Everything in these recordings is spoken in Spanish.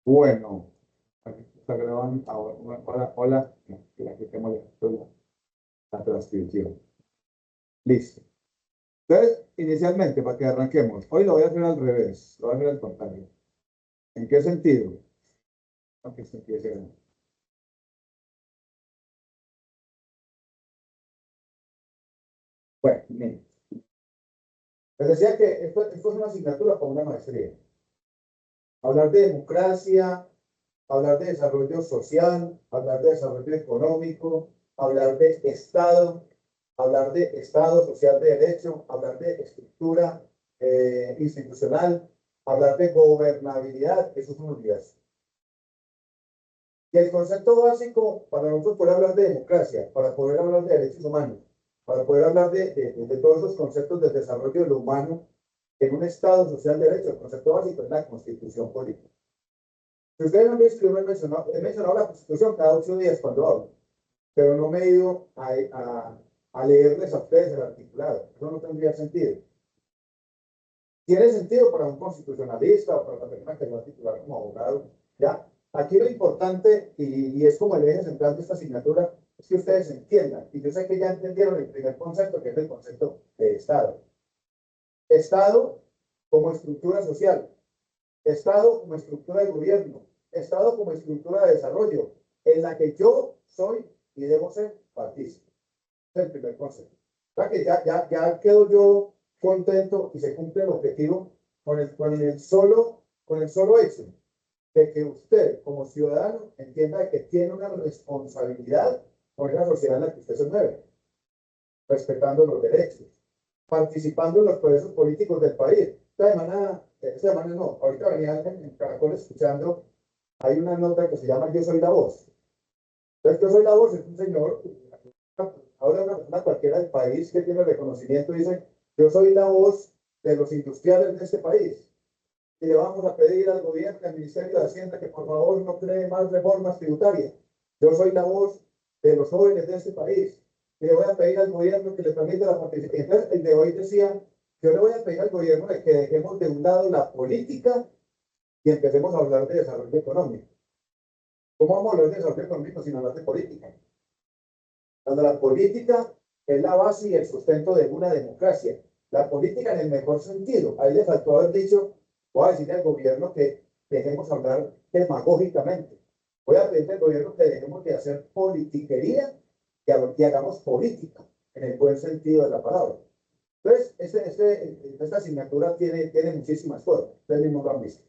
Bueno, aquí está grabando ahora. Hola, hola. Aquí tenemos la transcripción. Listo. Entonces, inicialmente, para que arranquemos, hoy lo voy a hacer al revés, lo voy a hacer al contrario. ¿En qué sentido? Aunque esto empiece a- Bueno, miren, les decía que esto es una asignatura para una maestría. Hablar de democracia, hablar de desarrollo social, hablar de desarrollo económico, hablar de Estado, hablar de Estado social de derecho, hablar de estructura institucional, hablar de gobernabilidad, eso es un universo. Y el concepto básico para nosotros poder hablar de democracia, para poder hablar de derechos humanos, para poder hablar de todos esos conceptos del desarrollo de lo humano en un Estado social de derecho, el concepto básico es la constitución política. Si ustedes han visto, yo he mencionado la constitución cada 8 días cuando hablo, pero no me he ido a leerles a ustedes el articulado. Eso no tendría sentido. Tiene sentido para un constitucionalista o para la persona que lo va a titular como abogado. ¿Ya? Aquí lo importante, y es como el eje central de esta asignatura, es que ustedes entiendan. Y yo sé que ya entendieron el primer concepto, que es el concepto de Estado. Estado como estructura social, Estado como estructura de gobierno, Estado como estructura de desarrollo, en la que yo soy y debo ser partícipe. Es el primer concepto. O sea que ya quedo yo contento y se cumple el objetivo con el solo hecho de que usted, como ciudadano, entienda que tiene una responsabilidad con la sociedad en la que usted se mueve, respetando los derechos, participando en los procesos políticos del país. Esta semana no, ahorita venía en Caracol escuchando, hay una nota que se llama Yo soy la voz. Entonces, Yo soy la voz es un señor, ahora una persona cualquiera del país que tiene reconocimiento dice, yo soy la voz de los industriales de este país. Y le vamos a pedir al gobierno, al Ministerio de Hacienda, que por favor no cree más reformas tributarias. Yo soy la voz de los jóvenes de este país. Y le voy a pedir al gobierno que le permita la participación. Entonces, el de hoy decía, yo le voy a pedir al gobierno de que dejemos de un lado la política y empecemos a hablar de desarrollo económico. ¿Cómo vamos a hablar de desarrollo económico sin hablar de política? Cuando la política es la base y el sustento de una democracia. La política en el mejor sentido. Ahí le faltó haber dicho, voy a decirle al gobierno que dejemos hablar demagógicamente. Voy a pedirle al gobierno que dejemos de hacer politiquería y hagamos política en el buen sentido de la palabra. Entonces, esta asignatura tiene muchísimas cosas. Ustedes mismos lo han visto.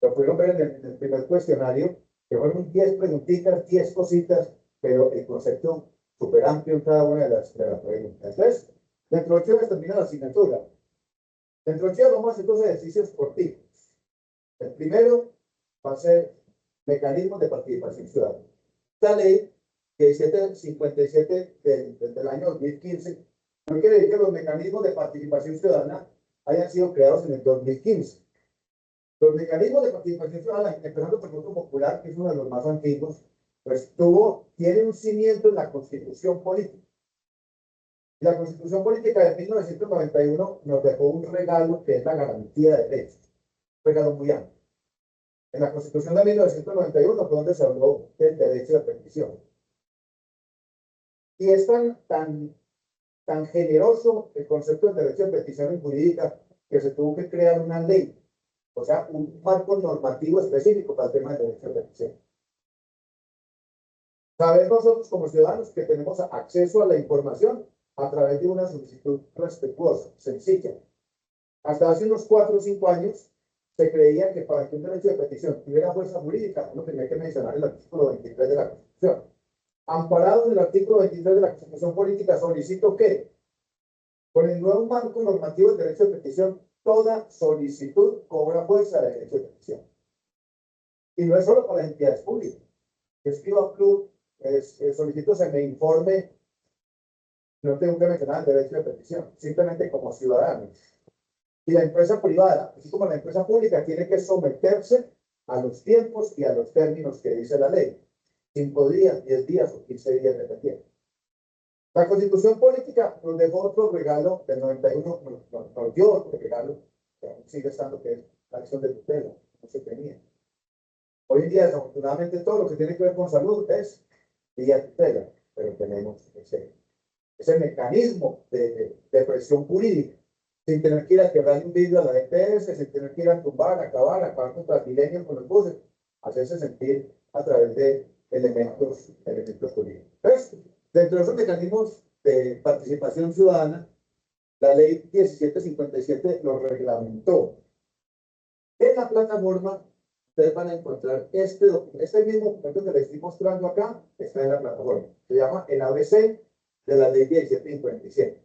Lo pudieron ver en el primer cuestionario, que fueron 10 preguntitas, 10 cositas, pero el concepto súper amplio en cada una de las preguntas. Entonces, dentro de 8 horas termina la asignatura. Dentro de 8 horas vamos a hacer 2 ejercicios cortitos. El primero va a ser mecanismos de participación ciudadana. Esta ley, que es 757 del año 2015, no quiere decir que los mecanismos de participación ciudadana hayan sido creados en el 2015. Los mecanismos de participación ciudadana, empezando por el voto popular, que es uno de los más antiguos, pues tiene un cimiento en la Constitución Política. Y la Constitución Política de 1991 nos dejó un regalo que es la garantía de derechos. Un regalo muy amplio. En la Constitución de 1991 fue donde se habló del derecho de petición. Y es tan generoso el concepto del derecho de petición en jurídica que se tuvo que crear una ley, o sea, un marco normativo específico para el tema del derecho de petición. Saber nosotros como ciudadanos que tenemos acceso a la información a través de una solicitud respetuosa, sencilla. Hasta hace unos 4 o 5 años se creía que para que un derecho de petición tuviera fuerza jurídica, uno tenía que mencionar el artículo 23 de la Constitución. Amparado en el artículo 23 de la Constitución Política, solicito que, con el nuevo marco normativo del derecho de petición, toda solicitud cobra fuerza de derecho de petición. Y no es solo para las entidades públicas. Yo escribo a club, solicito se me informe, no tengo que mencionar el derecho de petición, simplemente como ciudadano. Y la empresa privada, así como la empresa pública, tiene que someterse a los tiempos y a los términos que dice la ley. 5 días, 10 días o 15 días, dependiendo. La Constitución Política nos dejó otro regalo del 91, nos dio otro regalo, que aún sigue estando, que es la acción de tutela, no se tenía. Hoy en día, desafortunadamente, todo lo que tiene que ver con salud es vía tutela, pero tenemos ese mecanismo de presión jurídica, sin tener que ir a quebrar un vidrio a la EPS, sin tener que ir a tumbar, acabar con Transmilenio, con los buses, hacerse sentir a través de elementos jurídicos. Entonces, dentro de esos mecanismos de participación ciudadana, la ley 1757 lo reglamentó. En la plataforma, ustedes van a encontrar este mismo documento que les estoy mostrando acá, está en la plataforma. Se llama el ABC de la ley 1757.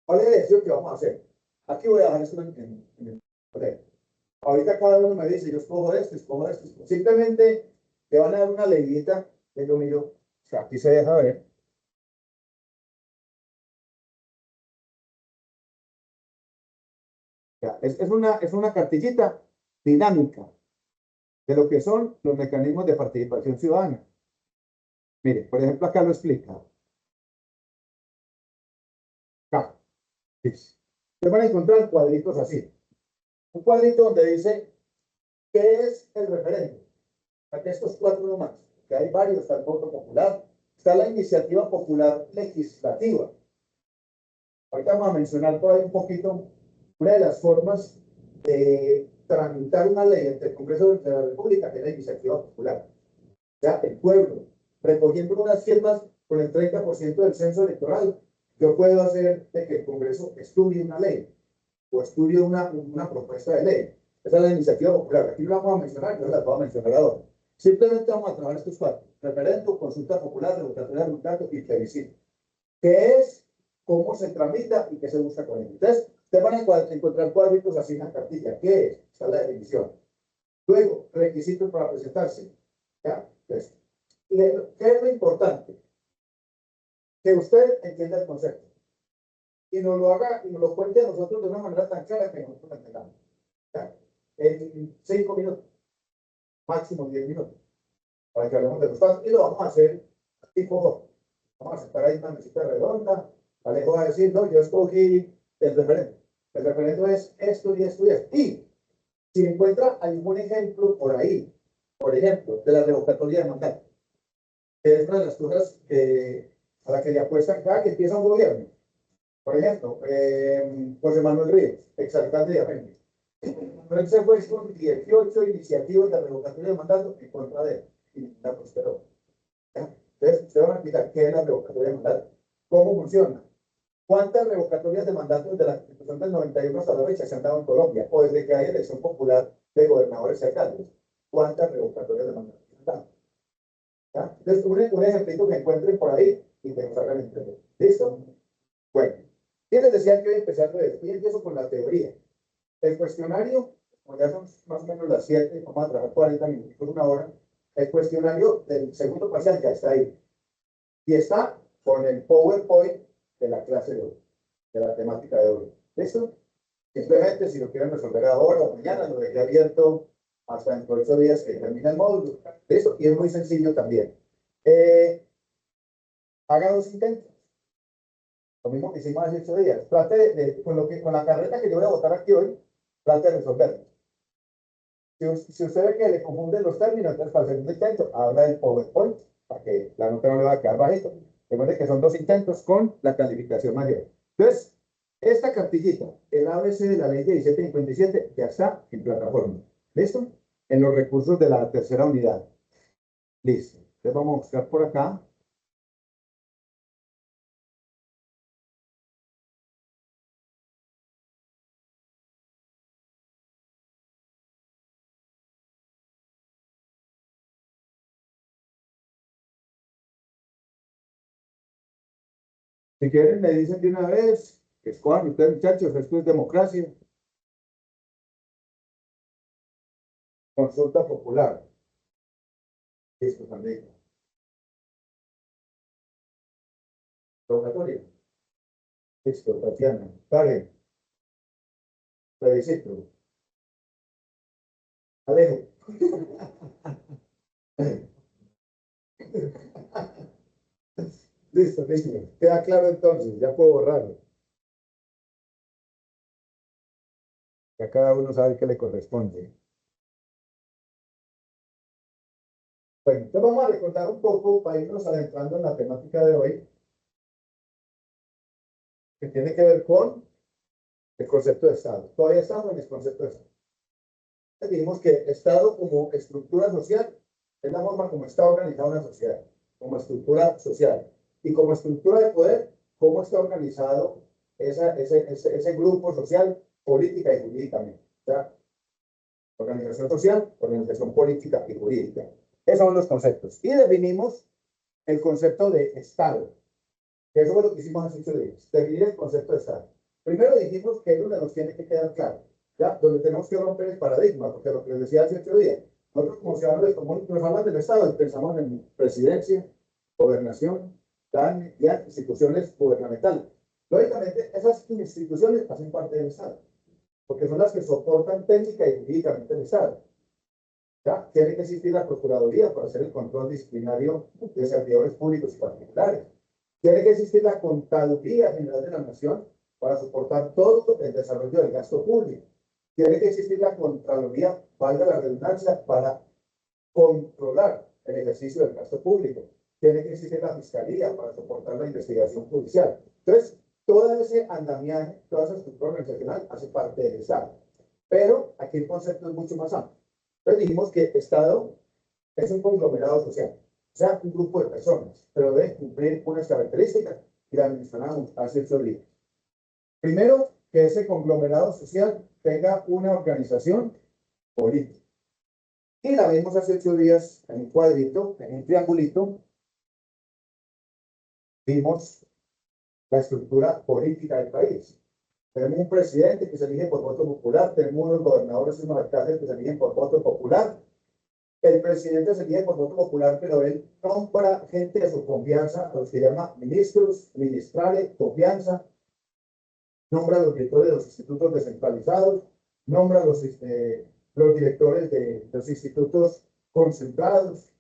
¿Cuál es el ejercicio que vamos a hacer? Aquí voy a dejar esto en el papel. Ahorita cada uno me dice, yo escojo esto, escojo esto. Simplemente te van a dar una leyita, que lo miro, o sea, aquí se deja ver. Ya, es una cartillita dinámica de lo que son los mecanismos de participación ciudadana. Mire, por ejemplo, acá lo explica. Acá. Ustedes van a encontrar cuadritos así. Un cuadrito donde dice, ¿qué es el referéndum? Aquí estos cuatro nomás, que hay varios, está el voto popular, está la iniciativa popular legislativa. Ahorita vamos a mencionar por ahí un poquito una de las formas de tramitar una ley ante el Congreso de la República, que es la iniciativa popular. O sea, el pueblo, recogiendo unas firmas con el 30% del censo electoral, yo puedo hacer de que el Congreso estudie una ley o estudie una propuesta de ley. Esa es la iniciativa popular. Aquí no la vamos a mencionar, yo las voy a mencionar ahora. Simplemente vamos a trabajar estos cuatro. Referéndum, consulta popular, revocatoria de mandato y plebiscito. ¿Qué es? ¿Cómo se tramita y qué se busca con ello? Entonces, ustedes van a encontrar cuadritos así en la cartilla. ¿Qué es? Esta es la definición. Luego, requisitos para presentarse. ¿Ya? Entonces, ¿qué es lo importante? Que usted entienda el concepto y nos lo haga y nos lo cuente a nosotros de una manera tan clara que nosotros lo entendamos. ¿Ya? En 5 minutos, máximo 10 minutos, para que hablemos de los pasos y lo vamos a hacer tipo, vamos a sentar ahí una mesita redonda. Alejo va a decir, no, yo escogí el referendo. El referendo es esto y esto y esto. Y si encuentra algún ejemplo por ahí, por ejemplo, de la revocatoria de mandato, que es una de las cosas a la que le apuestan cada que empieza un gobierno. Por ejemplo, José Manuel Ríos, exalcalde de Armenia. Manuel se fue con 18 iniciativas de revocatoria de mandato en contra de él y la prosperó. Entonces, ustedes van a explicar qué es la revocatoria de mandato, cómo funciona, cuántas revocatorias de mandato desde la Constitución del 91 hasta la fecha se han dado en Colombia, o desde que hay elección popular de gobernadores y alcaldes, cuántas revocatorias de mandato se han dado. ¿Ya? Entonces, un ejemplito que encuentren por ahí y que nos hagan entender. ¿Listo? Bueno, y les decía que hoy empezando esto, y empiezo con la teoría. El cuestionario, como ya son más o menos las 7, vamos a trabajar 40 minutos, una hora. El cuestionario del segundo parcial ya está ahí. Y está con el PowerPoint de la clase de hoy, de la temática de hoy. ¿Listo? Simplemente, si lo quieren resolver ahora o mañana, lo dejé abierto hasta dentro de 8 días que termina el módulo. ¿Listo? Y es muy sencillo también. Haga 2 intentos. Lo mismo que hicimos hace 8 días. Trate con la carreta que yo voy a votar aquí hoy, trate de resolverlo. Si usted ve que le confunden los términos, entonces para el segundo intento, habla del PowerPoint, para que la nota no le va a quedar bajito. Recuerde que son 2 intentos con la calificación mayor. Entonces, esta cartillita, el ABC de la ley 1757, ya está en plataforma. ¿Listo? En los recursos de la tercera unidad. Listo. Entonces vamos a buscar por acá. Si quieren, me dicen de una vez, escojan ustedes, muchachos, esto es democracia. Consulta popular. Listo, también. Rogatoria. Listo, Tatiana. Karen. Plebiscito. Alejo. Listo, listo. Queda claro entonces, ya puedo borrarlo. Ya cada uno sabe qué le corresponde. Bueno, entonces vamos a recordar un poco para irnos adentrando en la temática de hoy, que tiene que ver con el concepto de Estado. Todavía estamos en el concepto de Estado. Dijimos que Estado como estructura social es la forma como está organizada una sociedad, como estructura social. Y como estructura de poder, cómo está organizado ese grupo social, política y jurídicamente. O sea, organización social, organización política y jurídica. Esos son los conceptos. Y definimos el concepto de Estado. Eso fue lo que hicimos hace 8 días, definir el concepto de Estado. Primero dijimos que es donde nos tiene que quedar claro, ¿ya? Donde tenemos que romper el paradigma, porque lo que les decía hace 8 días, nosotros como ciudadanos comunes nos hablan del Estado y pensamos en presidencia, gobernación, ya instituciones gubernamentales. Lógicamente, esas instituciones hacen parte del Estado, porque son las que soportan técnica y jurídicamente el Estado. ¿Ya? Tiene que existir la Procuraduría para hacer el control disciplinario de servidores públicos y particulares. Tiene que existir la Contaduría General de la Nación para soportar todo el desarrollo del gasto público. Tiene que existir la Contraloría, valga la redundancia, para controlar el ejercicio del gasto público. Tiene que existir la Fiscalía para soportar la investigación judicial. Entonces, todo ese andamiaje, toda esa estructura organizacional hace parte del Estado. Pero aquí el concepto es mucho más amplio. Entonces dijimos que Estado es un conglomerado social, o sea, un grupo de personas, pero debe cumplir unas características que las mencionamos hace 8 días. Primero, que ese conglomerado social tenga una organización política. Y la vimos hace 8 días en un cuadrito, en un triangulito. Vimos la estructura política del país. Tenemos un presidente que se elige por voto popular, tenemos unos gobernadores y unos alcaldes que se eligen por voto popular. El presidente se elige por voto popular, pero él nombra gente de su confianza, a los que llama ministros, ministrales, confianza, nombra a los directores de los institutos descentralizados, nombra a los directores de los institutos concentrados.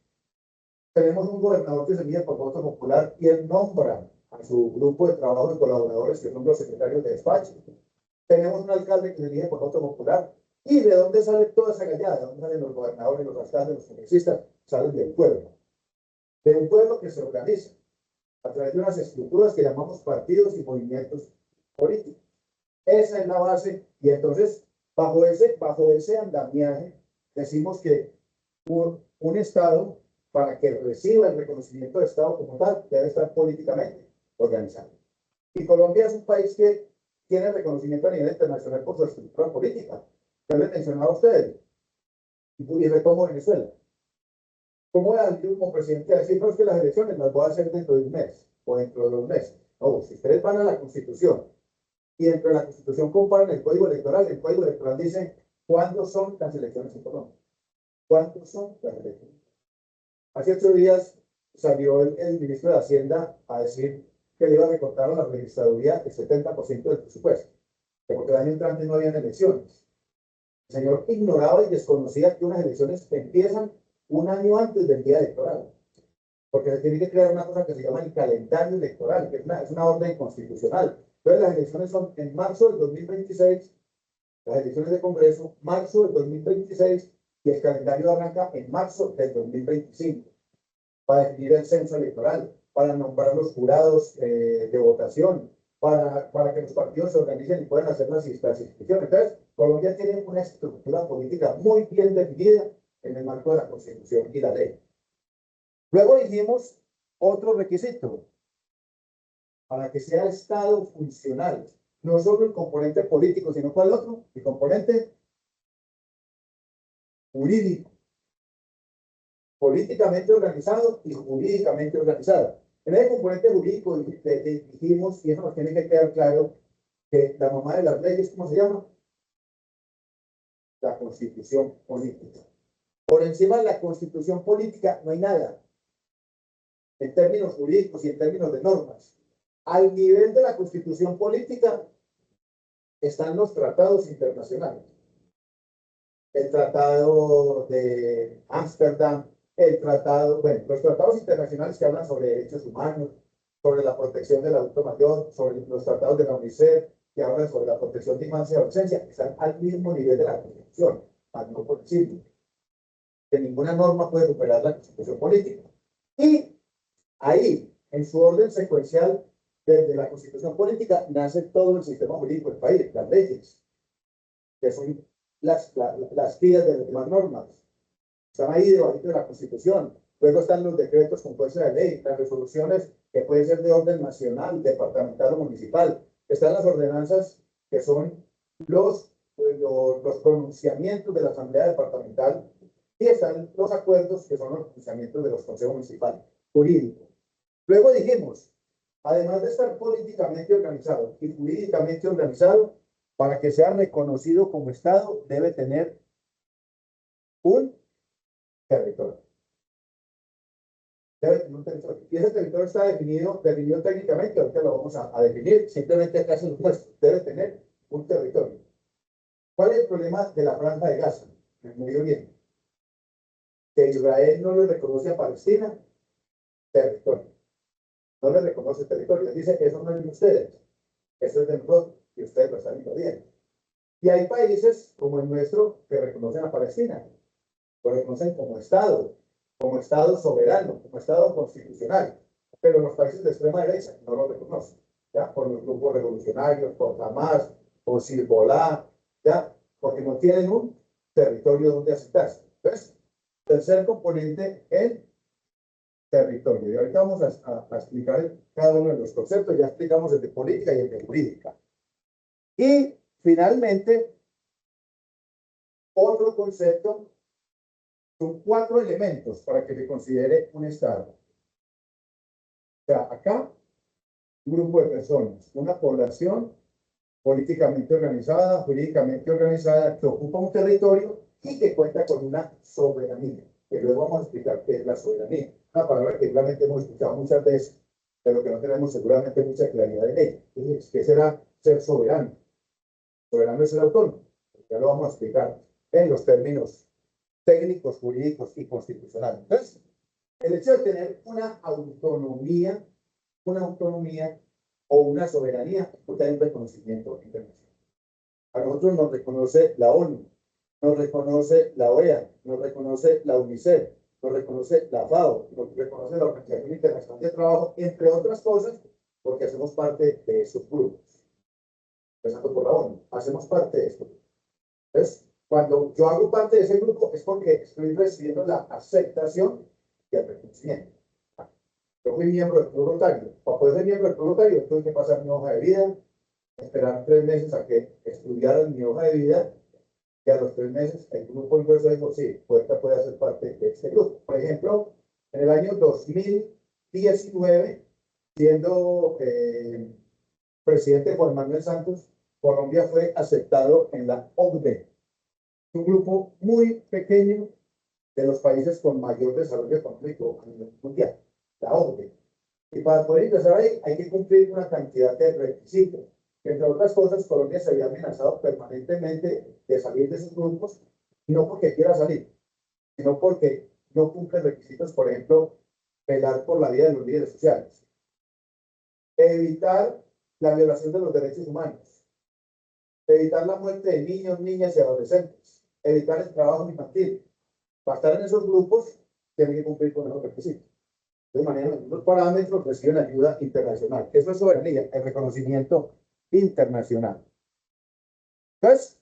Tenemos un gobernador que se elige por voto popular y él nombra a su grupo de trabajo de colaboradores, que son los secretarios de despacho. Tenemos un alcalde que se elige por voto popular. ¿Y de dónde sale toda esa gallada? ¿De dónde salen los gobernadores, los alcaldes, los congresistas? Salen del pueblo. De un pueblo que se organiza a través de unas estructuras que llamamos partidos y movimientos políticos. Esa es la base. Y entonces, bajo ese andamiaje, decimos que un Estado, para que reciba el reconocimiento de Estado como tal, debe estar políticamente organizado. Y Colombia es un país que tiene reconocimiento a nivel internacional por su estructura política. Ya les mencionaba a ustedes. Y retomo Venezuela. ¿Cómo va yo como presidente a decir, no, es que las elecciones las voy a hacer dentro de un mes o dentro de 2 meses? No, si ustedes van a la Constitución y dentro de la Constitución comparan el Código Electoral dice cuándo son las elecciones en Colombia. ¿Cuántos son las elecciones? Hace 8 días salió el ministro de Hacienda a decir que le iba a recortar a la registraduría el 70% del presupuesto, porque el año entrante no habían elecciones. El señor ignoraba y desconocía que unas elecciones empiezan un año antes del día electoral, porque se tiene que crear una cosa que se llama el calendario electoral, que es una orden constitucional. Entonces las elecciones son en marzo del 2026, las elecciones de Congreso, marzo del 2026, y el calendario arranca en marzo del 2025, para definir el censo electoral, para nombrar los jurados de votación, para que los partidos se organicen y puedan hacer las inscripciones. Entonces, Colombia tiene una estructura política muy bien definida en el marco de la Constitución y la ley. Luego dijimos otro requisito para que sea Estado funcional, no solo el componente político, sino ¿cuál otro? El componente jurídico, políticamente organizado y jurídicamente organizado. En el componente jurídico dijimos, y eso nos tiene que quedar claro, que la mamá de las leyes, ¿cómo se llama? La Constitución política. Por encima de la Constitución política no hay nada, en términos jurídicos y en términos de normas. Al nivel de la Constitución política están los tratados internacionales. El Tratado de Ámsterdam, los tratados internacionales que hablan sobre derechos humanos, sobre la protección del adulto mayor, sobre los tratados de la UNICEF, que hablan sobre la protección de infancia y adolescencia, están al mismo nivel de la Constitución, al no por decirlo. que ninguna norma puede superar la Constitución política. Y ahí, en su orden secuencial, desde la Constitución política, nace todo el sistema jurídico del país, las leyes, que son las guías de las demás normas. Están ahí debajo de la Constitución. Luego están los decretos con fuerza de ley, las resoluciones que pueden ser de orden nacional, departamental o municipal. Están las ordenanzas que son los pronunciamientos de la Asamblea Departamental y están los acuerdos que son los pronunciamientos de los consejos municipales, jurídicos. Luego dijimos, además de estar políticamente organizado y jurídicamente organizado, para que sea reconocido como Estado, debe tener un territorio. Debe tener un territorio. Y ese territorio está definido técnicamente, ahorita lo vamos a definir, simplemente acá se lo muestro. Debe tener un territorio. ¿Cuál es el problema de la Franja de Gaza, en el Medio Oriente? Que Israel no le reconoce a Palestina territorio. No le reconoce territorio. Dice, eso no es de ustedes, eso es de nosotros, y ustedes lo están invadiendo. Y hay países como el nuestro que reconocen a Palestina, lo reconocen como Estado soberano, como Estado constitucional, pero los países de extrema derecha no lo reconocen, ¿ya? Por los grupos revolucionarios, por Hamas, por Hezbollah, ¿ya? Porque no tienen un territorio donde asentarse. Entonces, tercer componente, el territorio. Y ahorita vamos a explicar cada uno de los conceptos. Ya explicamos el de política y el de jurídica. Y finalmente, otro concepto, son 4 elementos para que se considere un Estado. O sea, acá, un grupo de personas, una población políticamente organizada, jurídicamente organizada, que ocupa un territorio y que cuenta con una soberanía, que luego vamos a explicar qué es la soberanía. Una palabra que realmente hemos escuchado muchas veces, pero que no tenemos seguramente mucha claridad en ella. ¿Qué será ser soberano? Soberano es ser autónomo. Ya lo vamos a explicar en los términos técnicos, jurídicos y constitucionales. Entonces, el hecho de tener una autonomía o una soberanía, puede tener un reconocimiento internacional. A nosotros nos reconoce la ONU, nos reconoce la OEA, nos reconoce la UNICEF, nos reconoce la FAO, nos reconoce la Organización Internacional de Trabajo, entre otras cosas, porque hacemos parte de esos grupos. Empezando por la ONU, hacemos parte de esto. Entonces, cuando yo hago parte de ese grupo es porque estoy recibiendo la aceptación y el reconocimiento. Yo fui miembro del Club Rotario. Para poder ser miembro del Club Rotario, tuve que pasar mi hoja de vida, esperar 3 meses a que estudiaran mi hoja de vida, y a los 3 meses el grupo inversor dijo, sí, Puerta puede hacer parte de este grupo. Por ejemplo, en el año 2019, siendo presidente Juan Manuel Santos, Colombia fue aceptado en la OCDE, un grupo muy pequeño de los países con mayor desarrollo económico a nivel mundial, la OCDE. Y para poder ingresar ahí hay que cumplir una cantidad de requisitos. Entre otras cosas, Colombia se había amenazado permanentemente de salir de esos grupos, no porque quiera salir, sino porque no cumple requisitos, por ejemplo, velar por la vida de los líderes sociales, evitar la violación de los derechos humanos, evitar la muerte de niños, niñas y adolescentes, evitar el trabajo infantil. Para estar en esos grupos, tienen que cumplir con esos requisitos. De manera, los parámetros reciben ayuda internacional. Eso es soberanía, el reconocimiento internacional. Entonces,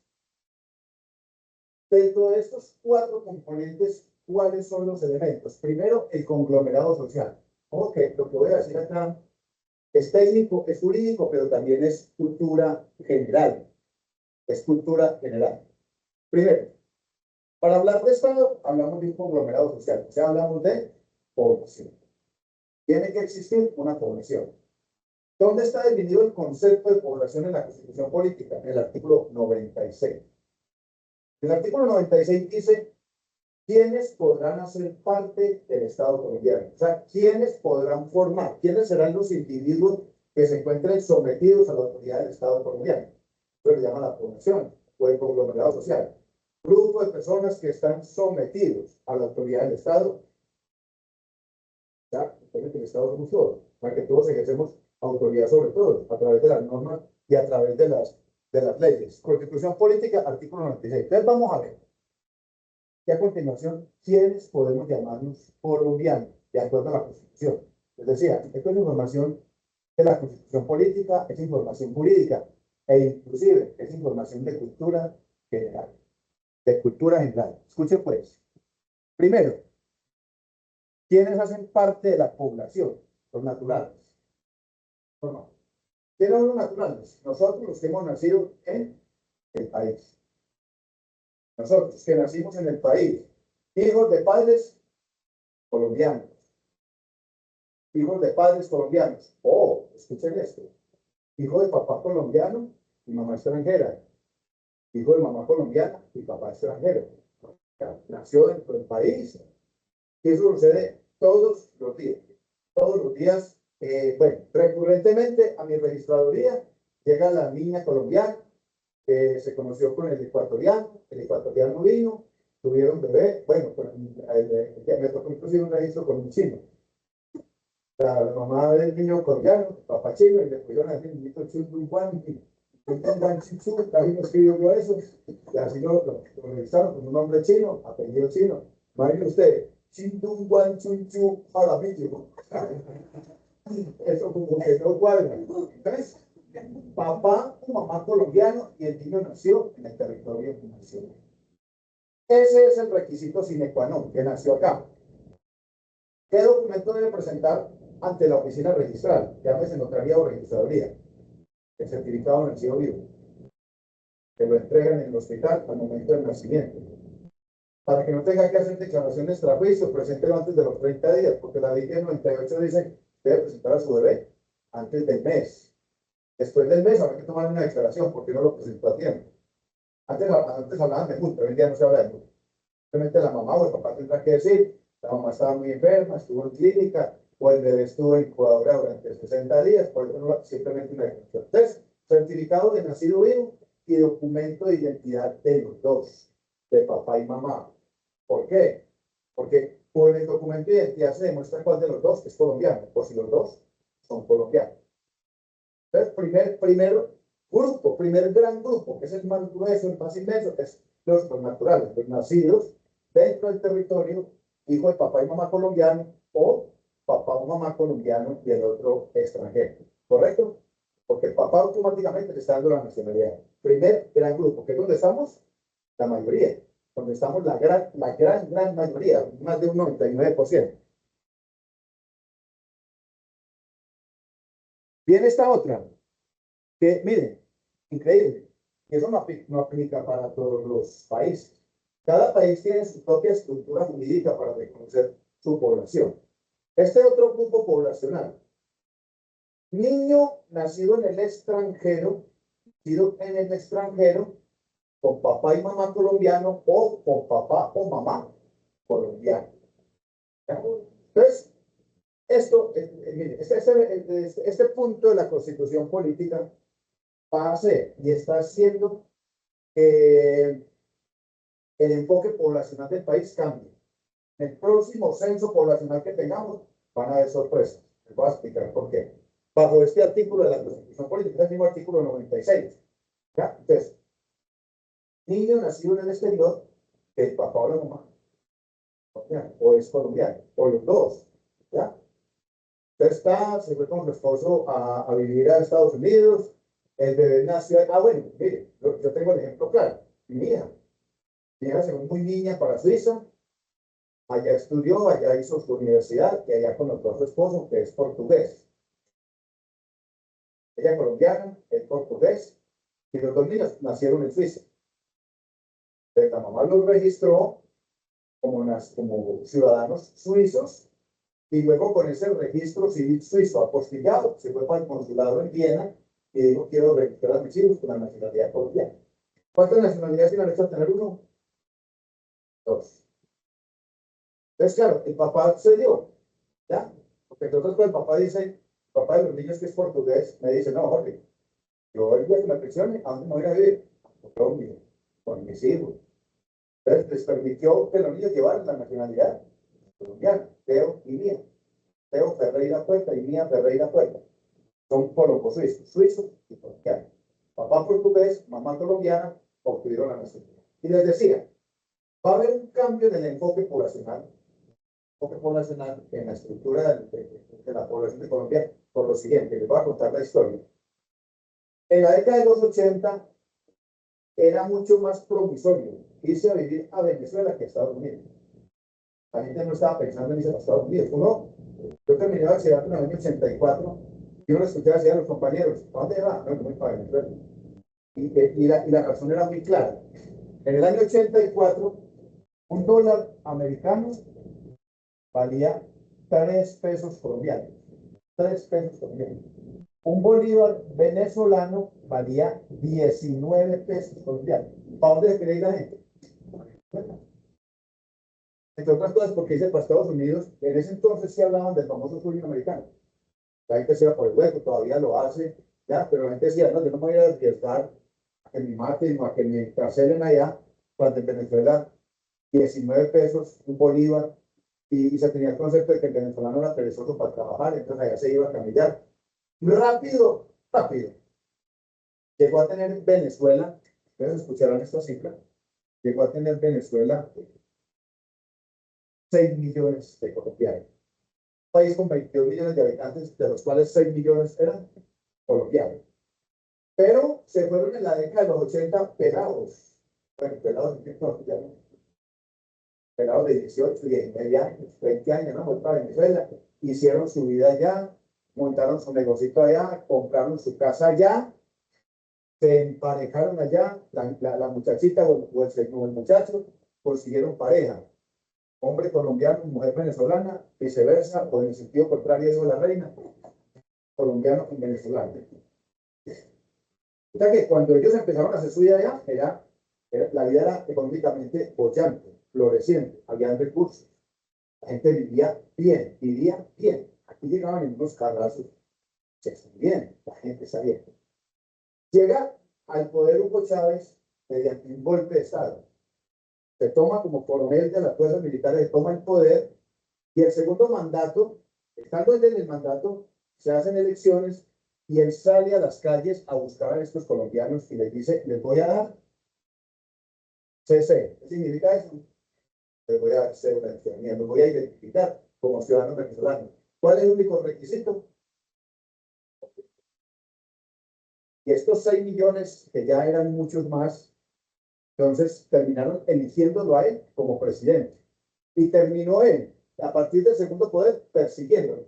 dentro de estos 4 componentes, ¿cuáles son los elementos? Primero, el conglomerado social. Ok, lo que voy a decir acá es técnico, es jurídico, pero también es cultura general. Es cultura general. Primero, para hablar de Estado, hablamos de un conglomerado social. O sea, hablamos de población. Tiene que existir una población. ¿Dónde está definido el concepto de población en la Constitución Política? En el artículo 96. El artículo 96 dice quiénes podrán hacer parte del Estado colombiano. O sea, quiénes podrán formar, quiénes serán los individuos que se encuentren sometidos a la autoridad del Estado colombiano. Eso le llama la población o el conglomerado social. Grupo de personas que están sometidos a la autoridad del Estado. Ya, que el Estado somos todos, para que todos ejercemos autoridad sobre todos, a través de las normas y a través de las leyes. Constitución Política, artículo 96. Entonces vamos a ver. Y a continuación, ¿quiénes podemos llamarnos colombianos de acuerdo a la Constitución? Les decía, esto es información de la Constitución política, es información jurídica e inclusive es información de cultura general. De cultura general. Escuchen pues. Primero, ¿quiénes hacen parte de la población? Los naturales. No. ¿Quiénes son los naturales? Nosotros los que hemos nacido en el país. Nosotros que nacimos en el país. Hijos de padres colombianos. Hijos de padres colombianos. Oh, escuchen esto. Hijo de papá colombiano y mamá extranjera. Hijo de mamá colombiana y papá extranjero. Nació dentro del país. Y eso sucede todos los días. Todos los días, bueno, recurrentemente a mi registraduría llega la niña colombiana que se conoció con el ecuatoriano vino, tuvieron bebé, bueno, me tocó inclusive un registro con un chino. La mamá del niño colombiano, el papá chino, y le pusieron al niñito Chunduan, ahí no escribió yo eso, y así lo registraron con un nombre chino, apellido chino. Imagínese usted, Chindungwan Chunchu Jaramillo. Eso como que no cuadra. Entonces, papá o mamá colombiano y el niño nació en el territorio nacional. Ese es el requisito sine qua non, que nació acá. ¿Qué documento debe presentar ante la oficina registral? Llámese notaría o registraduría. El certificado de nacido vivo. Que lo entregan en el hospital al momento del nacimiento. Para que no tenga que hacer declaraciones tras juicio, preséntelo antes de los 30 días, porque la ley 98 dice que debe presentar a su bebé antes del mes. Después del mes habrá que tomar una declaración, porque no lo presentó a tiempo. Antes hablaban de multa, hoy en día no se habla de multa. Simplemente la mamá o el papá tendrá que decir, la mamá estaba muy enferma, estuvo en clínica, o el bebé estuvo en incubadora durante 60 días, por eso no, simplemente una declaración. Entonces, certificado de nacido vivo y documento de identidad de los dos, de papá y mamá. ¿Por qué? Porque por el documento de identidad se demuestra cuál de los dos es colombiano, o si los dos son colombianos. Entonces, primer gran grupo, que es el más grueso, el más inmenso, es los naturales, los nacidos dentro del territorio, hijo de papá y mamá colombiano, o papá o mamá colombiano y el otro extranjero. ¿Correcto? Porque el papá automáticamente le está dando la nacionalidad. Primer gran grupo, que es donde estamos la mayoría, donde estamos la gran mayoría, más de un 99%. Viene esta otra, que miren, increíble, y eso no aplica para todos los países. Cada país tiene su propia estructura jurídica para reconocer su población. Este otro grupo poblacional, niño nacido en el extranjero, con papá y mamá colombiano o con papá o mamá colombiano. Entonces, mire, este punto de la Constitución política va a ser y está haciendo que el enfoque poblacional del país cambie. El próximo censo poblacional que tengamos van a haber sorpresas. Les voy a explicar por qué. Bajo este artículo de la Constitución política, es el mismo artículo 96. ¿Ya? Entonces, niño nacido en el exterior, que el papá o la mamá, o es colombiano, o los dos. ¿Ya? Entonces se fue con su esposo a vivir a Estados Unidos, el bebé nació, bueno, mire, yo tengo el ejemplo claro, mi hija se fue muy niña para Suiza, allá estudió, allá hizo su universidad y allá conoció a su esposo, que es portugués. Ella colombiana, él portugués, y los dos niños nacieron en Suiza. Entonces, la mamá los registró como ciudadanos suizos, y luego con ese registro civil suizo apostillado, se fue para el consulado en Viena y dijo, quiero registrar a mis hijos con la nacionalidad colombiana. ¿Cuántas nacionalidades tiene derecho a tener uno? Dos. Entonces, claro, el papá se dio, ¿ya? Porque entonces cuando el papá dice, el papá de los niños que es portugués, me dice, no, Jorge, yo el día que me presione, ¿a dónde me voy a vivir? A Colombia, con mis hijos. Entonces les permitió que los niños llevaran la nacionalidad colombiana, Teo y Mía. Teo Ferreira Puerta y Mía Ferreira Puerta. Son suizos y colombianos. Papá portugués, mamá colombiana, obtuvieron la nacionalidad. Y les decía, Va a haber un cambio en el enfoque poblacional en la estructura de la población de Colombia por lo siguiente. Les voy a contar la historia. En la década de los 80 era mucho más promisorio irse a vivir a Venezuela que a Estados Unidos. La gente no estaba pensando en irse a Estados Unidos. Yo terminé bachillerato en el año 84 y uno escuchaba decir a los compañeros, ¿a dónde va? No, voy para Venezuela. Y la razón era muy clara. En el año 84, un dólar americano valía 3 pesos colombianos. 3 pesos colombianos. Un bolívar venezolano valía 19 pesos colombianos. ¿Para dónde se quería ir la gente? Entre otras cosas, porque dice para Estados Unidos, en ese entonces sí hablaban del famoso sueño americano. La gente se iba por el hueco, todavía lo hace, ya, pero la gente decía, no, yo no me voy a arriesgar a que me maten o a que me encarcelen allá, cuando en Venezuela 19 pesos, un bolívar, y se tenía el concepto de que el venezolano era perezoso para trabajar, entonces allá se iba a camellar. Rápido, rápido. Llegó a tener Venezuela, ustedes escucharán esta cifra, llegó a tener Venezuela 6 millones de colombianos. Un país con 22 millones de habitantes, de los cuales 6 millones eran colombianos. Pero se fueron en la década de los 80 pelados. Bueno, pelados de 18, 19 años, 20 años, ¿no? Para Venezuela. Hicieron su vida allá, montaron su negocio allá, compraron su casa allá, se emparejaron allá, la muchachita o el muchacho consiguieron pareja. Hombre colombiano, mujer venezolana, viceversa, o en el sentido contrario de la reina, colombiano con venezolano. O sea que cuando ellos empezaron a hacer su vida allá, la vida era económicamente bollante, floreciente, había recursos. La gente vivía bien. Aquí llegaban en unos carrazos, se bien, la gente está bien. Llega al poder Hugo Chávez mediante un golpe de Estado. Se toma como coronel de las fuerzas militares, se toma el poder, y el segundo mandato, estando él en el mandato, se hacen elecciones y él sale a las calles a buscar a estos colombianos y les dice, les voy a dar CC. ¿Qué significa eso? Les voy a dar ciudadanía, los voy a identificar como ciudadanos venezolanos. ¿Cuál es el único requisito? Y estos 6 millones, que ya eran muchos más, entonces terminaron eligiéndolo a él como presidente. Y terminó él, a partir del segundo poder, persiguiéndolo.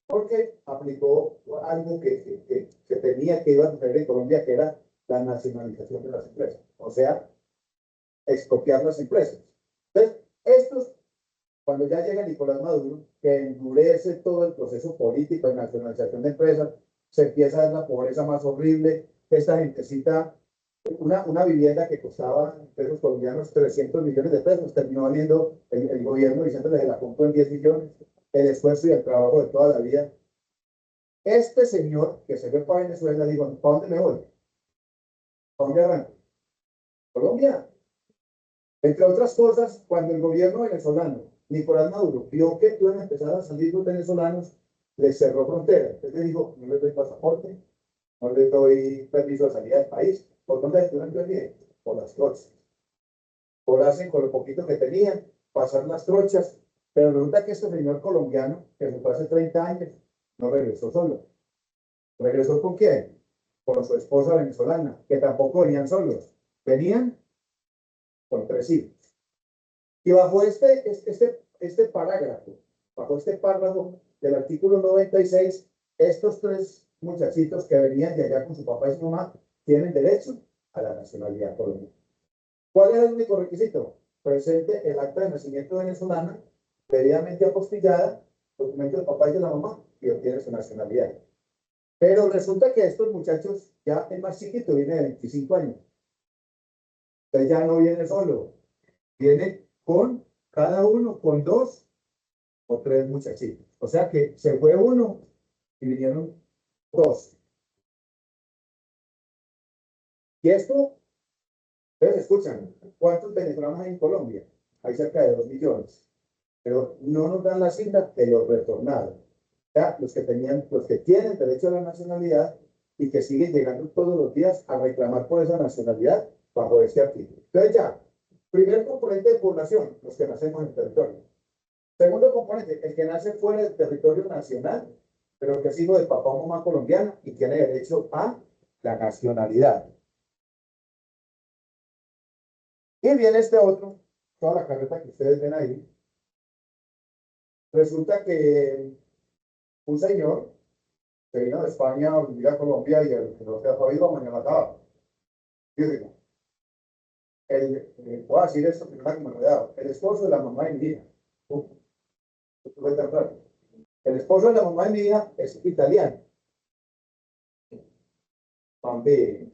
Porque aplicó algo que tenía que iba a suceder en Colombia, que era la nacionalización de las empresas. O sea, expropiar las empresas. Entonces, cuando ya llega Nicolás Maduro, que endurece todo el proceso político de nacionalización de empresas, se empieza a ver la pobreza más horrible. Esta gentecita, una vivienda que costaba en pesos colombianos 300 millones de pesos, terminó valiendo el gobierno diciéndole que la compró en 10 millones, el esfuerzo y el trabajo de toda la vida. Este señor que se ve para Venezuela dijo, ¿para dónde me voy? ¿Para dónde arranco? Colombia. Entre otras cosas, cuando el gobierno venezolano, Nicolás Maduro, vio que iban a empezar a salir los venezolanos, les cerró fronteras. Entonces le dijo, no les doy pasaporte, no les doy permiso de salida del país. ¿Por dónde estuvieron perdiendo? Por las trochas. Cobrarse con lo poquito que tenían, pasar las trochas. Pero resulta que este señor colombiano, que se fue hace 30 años, no regresó solo. ¿Regresó con quién? Con su esposa venezolana, que tampoco venían solos. Venían con 3 hijos. Y bajo este parágrafo, bajo este párrafo del artículo 96, estos 3 muchachitos que venían de allá con su papá y su mamá tienen derecho a la nacionalidad colombiana. ¿Cuál es el único requisito? Presente el acta de nacimiento venezolana, debidamente apostillada, documento del papá y de la mamá, y obtiene su nacionalidad. Pero resulta que estos muchachos, ya el más chiquito viene de 25 años. Entonces ya no viene solo, viene con cada uno con 2 o 3 muchachitos. O sea que se fue uno y vinieron 2. Y esto, ustedes escuchan, ¿cuántos venezolanos hay en Colombia? Hay cerca de 2 millones. Pero no nos dan la cifra de los retornados. Ya, los que tienen derecho a la nacionalidad y que siguen llegando todos los días a reclamar por esa nacionalidad bajo este artículo. Entonces ya, Primer componente de población, los que nacemos en el territorio. Segundo componente, el que nace fuera del territorio nacional, pero que es hijo de papá o mamá colombiana y tiene derecho a la nacionalidad. Y viene este otro, toda la carreta que ustedes ven ahí. Resulta que un señor que vino de España a vivir a Colombia y el que no se ha sabido, mañana acaba. Fíjense, voy a decir esto que no me enredado. El esposo de la mamá de mi hija. El esposo de la mamá de mi hija es italiano. Bambini.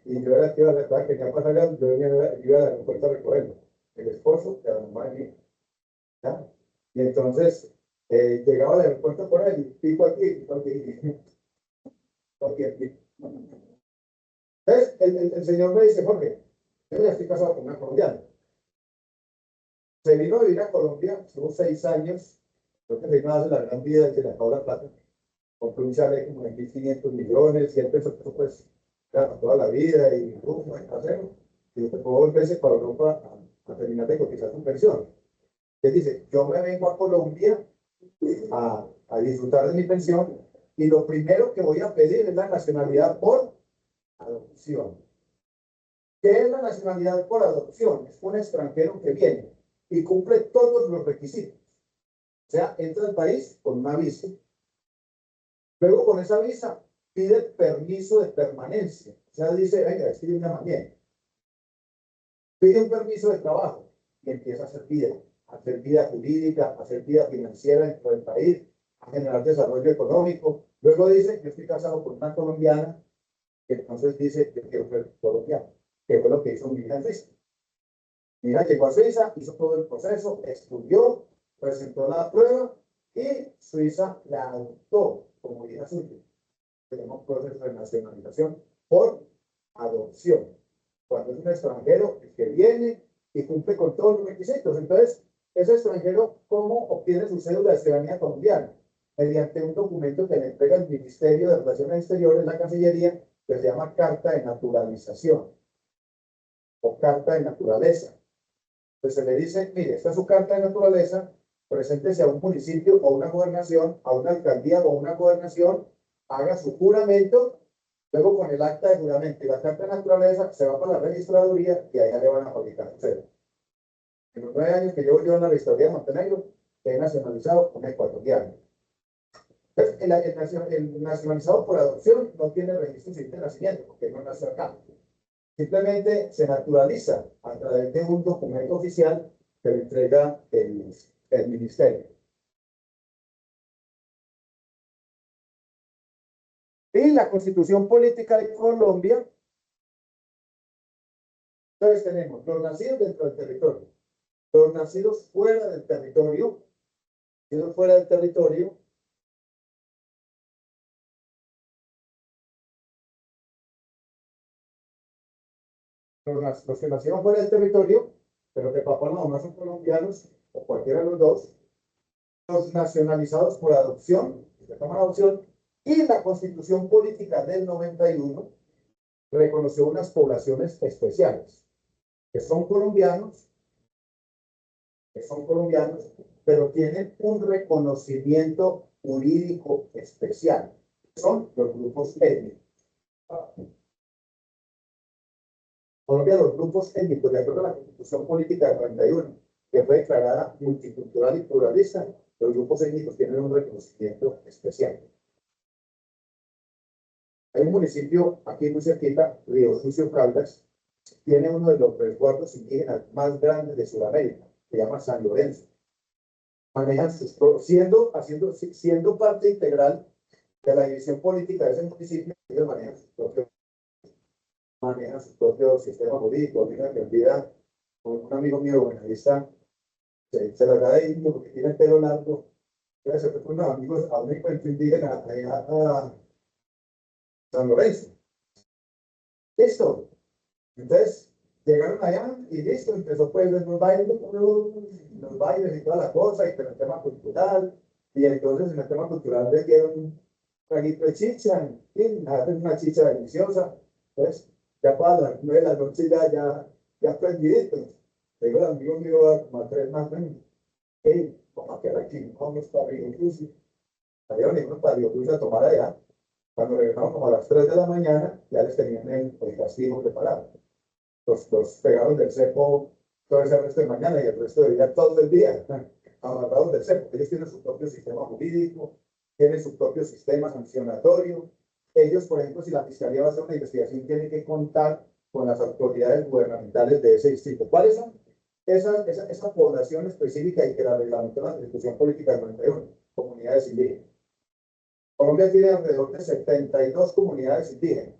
Y yo era que iba a recordar que ya pasaría, yo iba al aeropuerto a recogerlo. El esposo de la mamá de mi hija. ¿Ya? Y entonces llegaba al aeropuerto por ahí, pico aquí, pico aquí, pico aquí. Entonces el señor me dice, Jorge, yo ya estoy casado con una colombiana. Se vino a vivir a Colombia, estuvo 6 años, creo que se vino a hacer la gran vida y se le acabó la plata. Compró un chalet como de 1.500 millones y él pensó que pues para toda la vida y hacerlo. Y después volverse para Europa a terminar de cotizar su pensión. Él dice, yo me vengo a Colombia a disfrutar de mi pensión y lo primero que voy a pedir es la nacionalidad por adopción. ¿Qué es la nacionalidad por adopción? Es un extranjero que viene y cumple todos los requisitos. O sea, entra al país con una visa. Luego con esa visa pide permiso de permanencia. O sea, dice, venga, es que yo me bien. Pide un permiso de trabajo y empieza a hacer vida jurídica, a hacer vida financiera dentro del país, a generar desarrollo económico. Luego dice, yo estoy casado con una colombiana, que entonces dice, yo quiero ser colombiano, que fue lo que hizo mi hija en Suiza. Mi hija llegó a Suiza, hizo todo el proceso, estudió, presentó la prueba y Suiza la adoptó como hija suya. Tenemos un proceso de nacionalización por adopción. Cuando es un extranjero que viene y cumple con todos los requisitos. Entonces, ese extranjero, ¿cómo obtiene su cédula de ciudadanía colombiana? Mediante un documento que le entrega el Ministerio de Relaciones Exteriores, la Cancillería, que se llama Carta de Naturalización o Carta de Naturaleza. Entonces se le dice, mire, esta es su carta de naturaleza, preséntese a un municipio o una gobernación, a una alcaldía o una gobernación, haga su juramento, luego con el acta de juramento y la carta de naturaleza se va para la registraduría y allá le van a fabricar su cédula. En los 9 años que llevo yo en la registraduría de Montenegro, he nacionalizado un ecuatoriano. Entonces, el nacionalizado por adopción no tiene registro civil de nacimiento porque no nació acá. Simplemente se naturaliza a través de un documento oficial que le entrega el ministerio. Y la Constitución Política de Colombia, entonces tenemos los nacidos dentro del territorio, los nacidos fuera del territorio, los que nacieron fuera del territorio, pero que papá o mamá son colombianos, o cualquiera de los dos, los nacionalizados por adopción, que toman adopción, y la Constitución Política del 91 reconoció unas poblaciones especiales, que son colombianos, pero tienen un reconocimiento jurídico especial. Son los grupos étnicos. Colombia, los grupos étnicos, de acuerdo a la Constitución Política del 91, que fue declarada multicultural y pluralista, los grupos étnicos tienen un reconocimiento especial. Hay un municipio aquí muy cerquita, Río Sucio, Caldas, tiene uno de los resguardos indígenas más grandes de Sudamérica, se llama San Lorenzo. Manejan siendo parte integral de la división política de ese municipio, ellos manejan su propio sistema jurídico. Mira que olvida, con un amigo mío, buenavista, se la da ahí porque tiene el pelo largo. Entonces se fue con unos amigos a un encuentro indígena a San Lorenzo. Listo. Entonces, llegaron allá y listo, empezó pues los bailes y toda la cosa, y con el tema cultural, y entonces en el tema cultural le dieron un traguito de chicha, y hacen una chicha deliciosa, pues ya para las 9 de la noche ya aprendí esto. Le digo al amigo mío, como a 3 más, ven, hey, vamos a quedar aquí, vamos para Río Cruz. Salieron y fueron para Río Cruz a tomar allá. Cuando regresamos como a las 3 de la mañana, ya les tenían el castigo preparado. Los pegaron del cepo todo ese resto de mañana y el resto de día, todo el día, amarrados del cepo. Ellos tienen su propio sistema jurídico, tienen su propio sistema sancionatorio. Ellos, por ejemplo, si la fiscalía va a hacer una investigación, tienen que contar con las autoridades gubernamentales de ese distrito. ¿Cuáles son? Esa población específica y que la reglamentó la Constitución Política del 91, comunidades indígenas. Colombia tiene alrededor de 72 comunidades indígenas.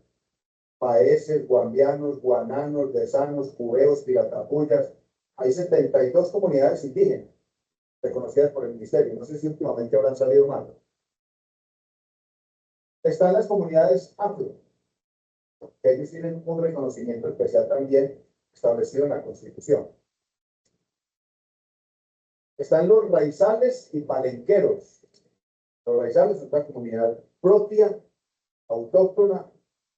Paeses, guambianos, guananos, desanos, cubeos, piratapuyas. Hay 72 comunidades indígenas reconocidas por el ministerio. No sé si últimamente habrán salido más. Están las comunidades afro. Ellos tienen un reconocimiento especial también establecido en la Constitución. Están los raizales y palenqueros. Los raizales son una comunidad propia, autóctona,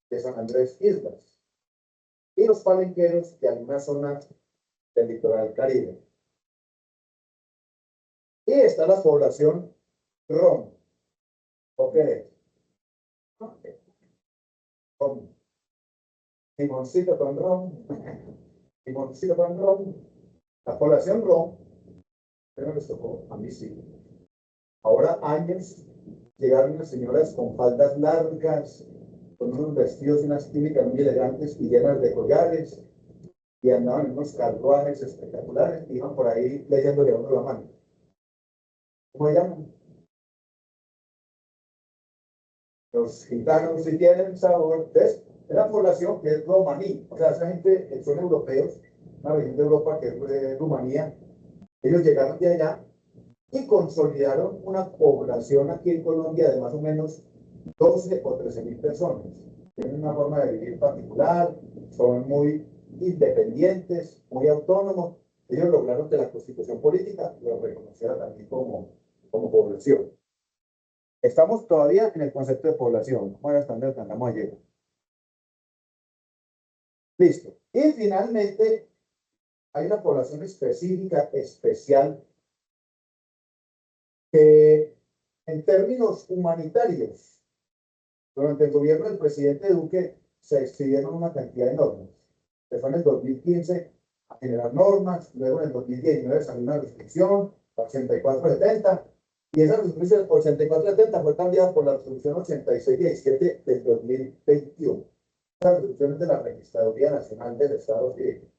de San Andrés Islas, y los palenqueros de algunas zonas del litoral Caribe. Y está la población rom. ¿O qué es? Rom. Limoncito con rom. Limoncito con rom. La población rom, pero les tocó, a mí sí. Ahora años llegaron unas señoras con faldas largas, con unos vestidos y unas túnicas muy elegantes y llenas de collares, y andaban en unos carruajes espectaculares, y iban por ahí leyéndole a uno la mano. ¿Cómo se llaman? Los gitanos sí tienen sabor. ¿Ves? Es la población que es romaní. O sea, esa gente son europeos, una región de Europa que es Rumanía. Ellos llegaron de allá y consolidaron una población aquí en Colombia de más o menos 12 o 13.000 personas. Tienen una forma de vivir particular, son muy independientes, muy autónomos. Ellos lograron que la Constitución política los reconociera también como población. Estamos todavía en el concepto de población. Bueno, hasta donde alcanzamos a llegar. Listo. Y finalmente, hay una población específica, especial, que en términos humanitarios, durante el gobierno del presidente Duque, se expidieron una cantidad de normas. Empezó en el 2015 a generar normas, luego en el 2019 salió una resolución, la 8470, y esa resolución 8470 fue cambiada por la resolución 8617 del 2021. Las resoluciones de la Registraduría Nacional del Estado Civil.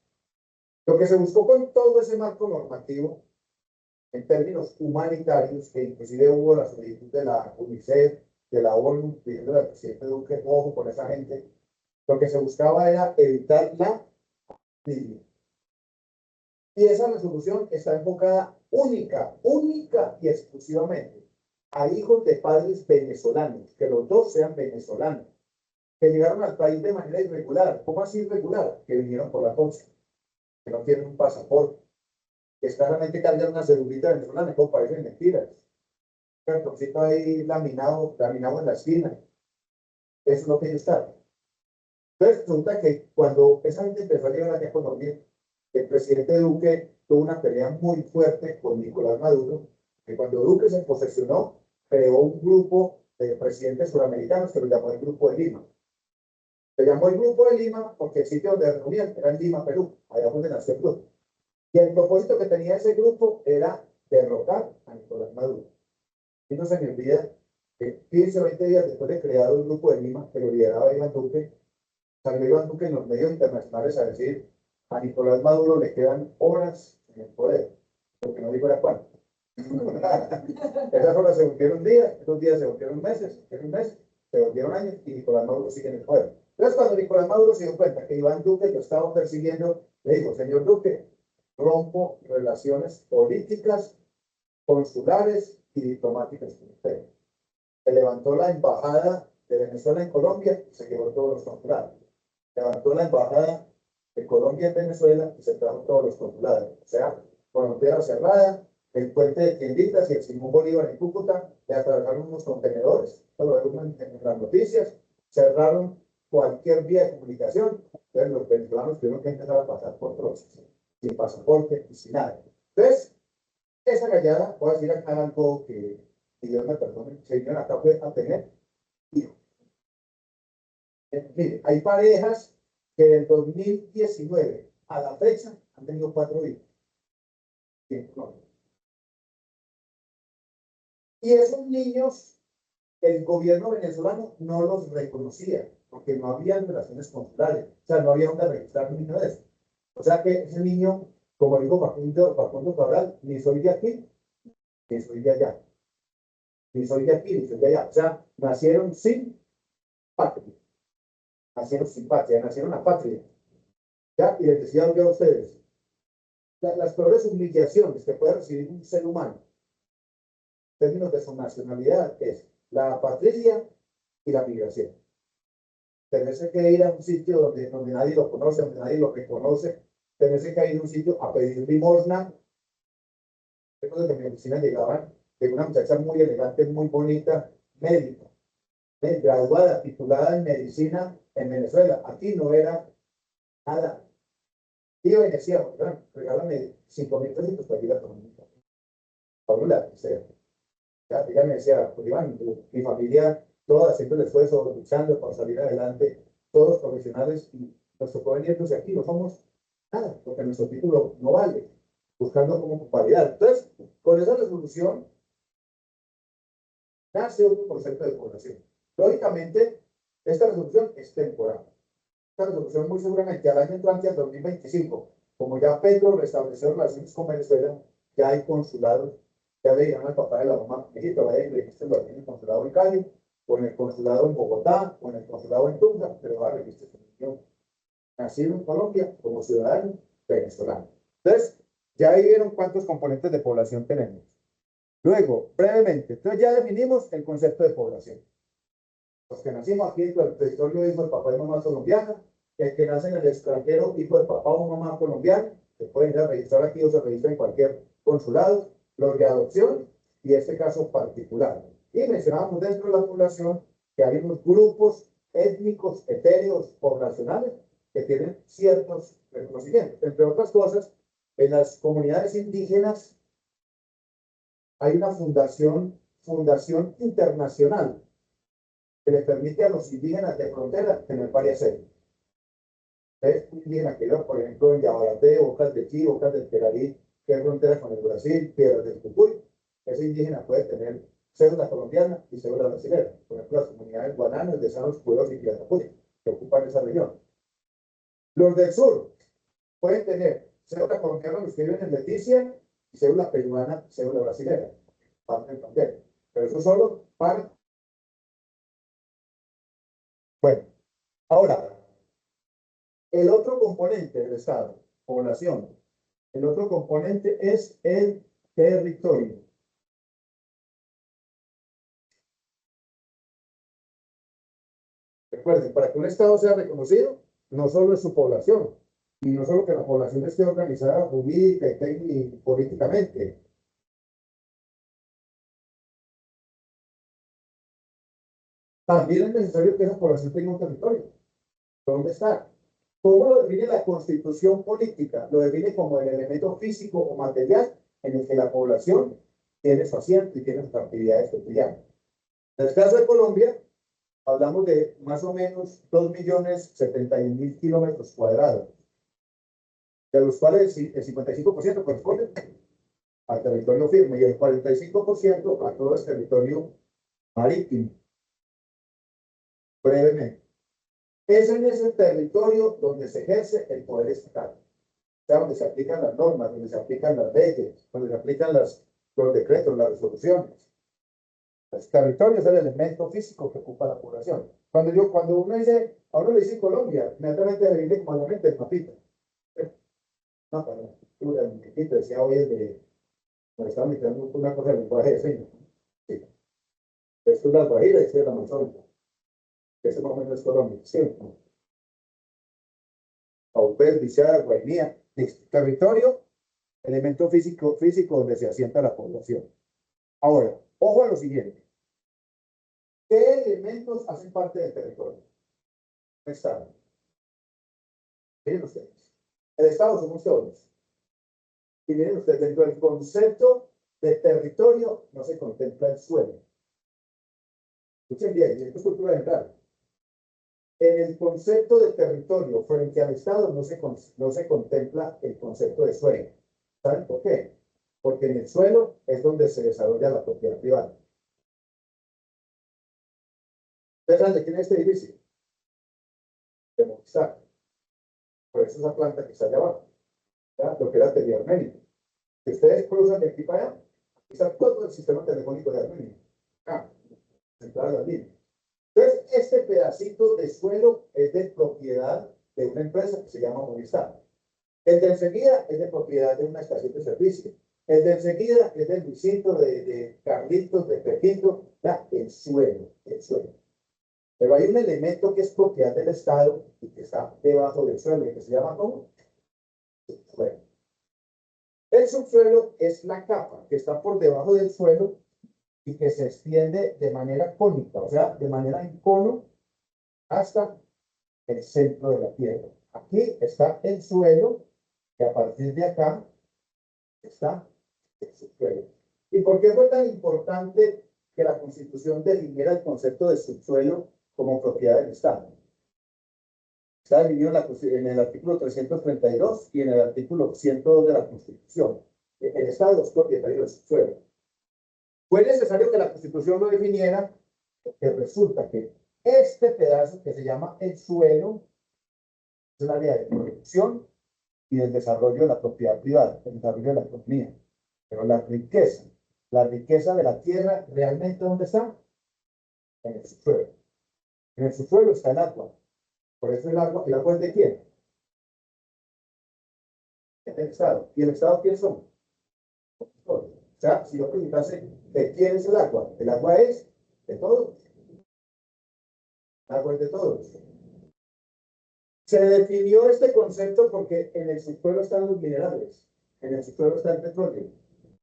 Lo que se buscó con todo ese marco normativo, en términos humanitarios, que inclusive hubo la solicitud de la UNICEF, de la ONU, pidiendo al presidente Duque, ojo con esa gente, lo que se buscaba era evitar la familia. Y esa resolución está enfocada única y exclusivamente a hijos de padres venezolanos, que los dos sean venezolanos, que llegaron al país de manera irregular. ¿Cómo así irregular? Que vinieron por la costa, que no tienen un pasaporte, que claramente cargan una cedulita venezolana, como parecen mentiras. Un cartoncito ahí laminado en la esquina. Eso es lo que ellos están. Entonces, resulta que cuando esa gente empezó a llegar aquí a Colombia, el presidente Duque tuvo una pelea muy fuerte con Nicolás Maduro, que cuando Duque se posesionó, creó un grupo de presidentes suramericanos que lo llamó el Grupo de Lima. Se llamó el Grupo de Lima porque el sitio donde reunían era en Lima, Perú, allá donde nació el grupo. Y el propósito que tenía ese grupo era derrocar a Nicolás Maduro. Y no se me olvida que 15 o 20 días después de crear el Grupo de Lima, que lo lideraba Iván Duque, salió Iván Duque en los medios internacionales a decir: a Nicolás Maduro le quedan horas en el poder, porque no dijo era cuánto. Esas horas se volvieron días, esos días se volvieron meses, esos meses se volvieron años, y Nicolás Maduro sigue en el poder. Entonces, cuando Nicolás Maduro se dio cuenta que Iván Duque lo estaba persiguiendo, le dijo: señor Duque, rompo relaciones políticas, consulares y diplomáticas con usted. Se levantó la embajada de Venezuela en Colombia y se llevó todos los consulados. Levantó la embajada de Colombia en Venezuela y se trajo todos los consulados. O sea, frontera cerrada, el puente de Tienditas y el Simón Bolívar en Cúcuta, le atravesaron unos contenedores, lo vemos en las noticias, cerraron cualquier vía de comunicación. Entonces los venezolanos tuvieron que empezar a pasar por troces. sin pasaporte y sin nada. Entonces, esa gallada, voy a decir acá algo que Dios me perdone, señor, acá puede tener hijos. Mire, hay parejas que del 2019 a la fecha han tenido 4 hijos. Y esos niños, el gobierno venezolano no los reconocía, porque no había relaciones consulares, o sea, no había donde registrar un niño de eso. O sea que ese niño, como dijo Facundo Cabral, ni soy de aquí, ni soy de allá, ni soy de aquí, ni soy de allá. O sea, nacieron sin patria, nacieron sin patria, nacieron a patria. ¿Ya? Y les decía yo a ustedes, las peores humillaciones que puede recibir un ser humano en términos de su nacionalidad es la apatría y la migración. Tenerse que ir a un sitio donde nadie lo conoce, donde nadie lo reconoce, tenerse que ir a un sitio a pedir limosna. Recuerdo que en mi oficina llegaban de una muchacha muy elegante, muy bonita, médica, graduada, titulada en medicina en Venezuela. Aquí no era nada. Y yo decía, bueno, regálame 5.000 pesos para ir a tomar un café. Paula, ella me decía, pues Iván, mi familia, toda haciendo el esfuerzo, luchando para salir adelante, todos profesionales, y nos tocó venirnos de aquí, no somos nada, porque nuestro título no vale, buscando como validar. Entonces, con esa resolución, nace otro concepto de población. Lógicamente, esta resolución es temporal. Esta resolución muy seguramente al año entrante, al 2025, como ya Petro restableció relaciones con Venezuela, ya hay consulados, ya le dirán al papá de la mamá, mijito, vaya y regístrelo aquí en el consulado en Cali, o en el consulado en Bogotá, o en el consulado en Tunja, pero va a registrar su niño nacido en Colombia como ciudadano venezolano. Entonces, ya ahí vieron cuántos componentes de población tenemos. Luego, brevemente, entonces ya definimos el concepto de población. Los que nacimos aquí, el territorio, hijo de papá y mamá colombiana, el que nace en el extranjero, hijo de papá o mamá colombiana, se pueden ir a registrar aquí o se registra en cualquier consulado, los de adopción y este caso particular. Y mencionábamos dentro de la población que hay unos grupos étnicos, etéreos, poblacionales, que tienen ciertos reconocimientos. Entre otras cosas, en las comunidades indígenas hay una fundación internacional que le permite a los indígenas de frontera tener varias sedes. Es un indígena que vive, por ejemplo, en Yabarate, Bocas de Chi, Bocas del Querarí, que es frontera con el Brasil, Piedras del Cucuy. Ese indígena puede tener cédula colombiana y cédula brasileña. Por ejemplo, las comunidades guananas de San Los Cueros y Quiatapuy, que ocupan esa región. Los del sur pueden tener cédula colombiana, los que viven en Leticia, y cédula peruana, cédula brasileña, parte del frontera. Pero eso solo para. Bueno, ahora, el otro componente del Estado, población, el otro componente es el territorio. Recuerden, para que un Estado sea reconocido, no solo es su población, y no solo que la población esté organizada jurídica y políticamente. También es necesario que esa población tenga un territorio. ¿Dónde está? ¿Cómo lo define la Constitución política? Lo define como el elemento físico o material en el que la población tiene su asiento y tiene sus actividades cotidianas. En el caso de Colombia, hablamos de más o menos 2.071.000 kilómetros cuadrados, de los cuales el 55% corresponde al territorio firme y el 45% a todo el territorio marítimo. Brevemente, es en ese territorio donde se ejerce el poder estatal, o sea, donde se aplican las normas, donde se aplican las leyes, donde se aplican los decretos, las resoluciones. El territorio es el elemento físico que ocupa la población. Cuando uno dice, a uno le dice Colombia, inmediatamente le viene como a la mente el mapita. No, perdón, el mapita decía hoy me estaba metiendo una cosa del lenguaje de señas. Sí. Esto es la Guajira y esto es la Amazónica. Ese más o menos es Colombia. Sí. Paupés, Bichara, Guainía. Territorio, elemento físico donde se asienta la población. Ahora, ojo a lo siguiente. ¿Qué elementos hacen parte del territorio? El Estado. Miren ustedes. El Estado somos todos. Y miren ustedes, dentro del concepto de territorio no se contempla el suelo. Escuchen bien, y esto es cultura general. En el concepto de territorio frente al Estado no se contempla el concepto de suelo. ¿Saben por qué? Porque en el suelo es donde se desarrolla la propiedad privada. ¿Ustedes saben de quién es este edificio? De Movistar. Por eso esa planta que está allá abajo, ¿ya? Lo que era Telearmenia. Si ustedes cruzan de aquí para allá, está todo el sistema telefónico de Armenia. Central de Armenia. Entonces, este pedacito de suelo es de propiedad de una empresa que se llama Movistar. El de enseguida es de propiedad de una estación de servicio. El de enseguida es de Luisito, de Carlitos, de Pepito, el suelo, el suelo. Pero hay un elemento que es propiedad del Estado y que está debajo del suelo, y que se llama ¿cómo? Subsuelo. El subsuelo es la capa que está por debajo del suelo y que se extiende de manera cónica, o sea, de manera en cono hasta el centro de la Tierra. Aquí está el suelo, y a partir de acá está el subsuelo. ¿Y por qué fue tan importante que la Constitución definiera el concepto de subsuelo como propiedad del Estado? Está definido en el artículo 332 y en el artículo 102 de la Constitución. El Estado es propietario del subsuelo. Fue necesario que la Constitución lo definiera, porque resulta que este pedazo que se llama el suelo es un área de producción y del desarrollo de la propiedad privada, del desarrollo de la economía. Pero la riqueza de la tierra, ¿realmente dónde está? En el subsuelo. En el subsuelo está el agua. Por eso el agua es de quién? Es del Estado. ¿Y el Estado quién son? Todos. O sea, si yo preguntase, ¿de quién es el agua es de todos. El agua es de todos. Se definió este concepto porque en el subsuelo están los minerales, en el subsuelo está el petróleo.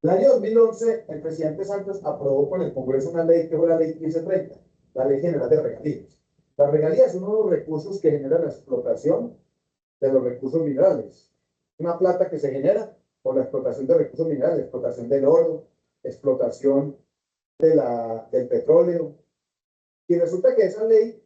El año 2011, el presidente Santos aprobó por el Congreso una ley que fue la ley 1530, la ley general de regalías. Las regalías son unos recursos que generan la explotación de los recursos minerales. Una plata que se genera por la explotación de recursos minerales, explotación del oro, explotación del petróleo. Y resulta que esa ley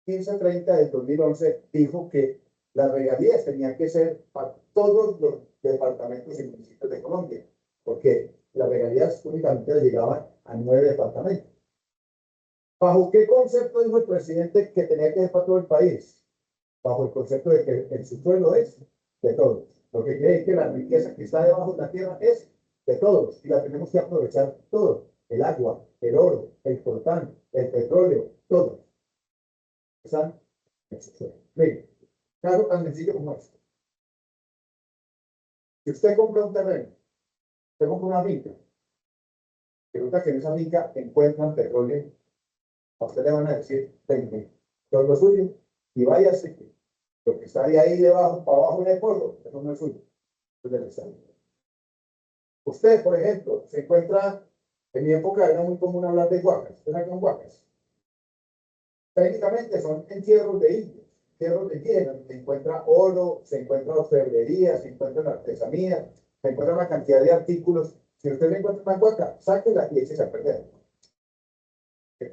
1530 del 2011 dijo que las regalías tenían que ser para todos los departamentos y municipios de Colombia, porque las regalías únicamente llegaban a 9 departamentos. ¿Bajo qué concepto dijo el presidente que tenía que ser para todo el país? Bajo el concepto de que el subsuelo es de todos. Lo que quiere decir que la riqueza que está debajo de la tierra es de todos y la tenemos que aprovechar todos. El agua, el oro, el coltán, el petróleo, todo. Están en el subsuelo. Miren, algo tan sencillo como esto. Si usted compra un terreno, usted compra una finca, resulta que en esa finca encuentran petróleo, a usted le van a decir, tenga todo lo suyo y váyase. Lo que está de ahí debajo, para abajo en el polvo, eso no es suyo, es del Estado. Usted, por ejemplo, se encuentra, en mi época era muy común hablar de huacas. ¿Ustedes saben huacas? Técnicamente son entierros de indios, entierros de indígenas. Se encuentra oro, se encuentra orfebrería, se encuentra artesanía, se encuentra una cantidad de artículos. Si usted se encuentra una huaca, sáquela y échese a perder.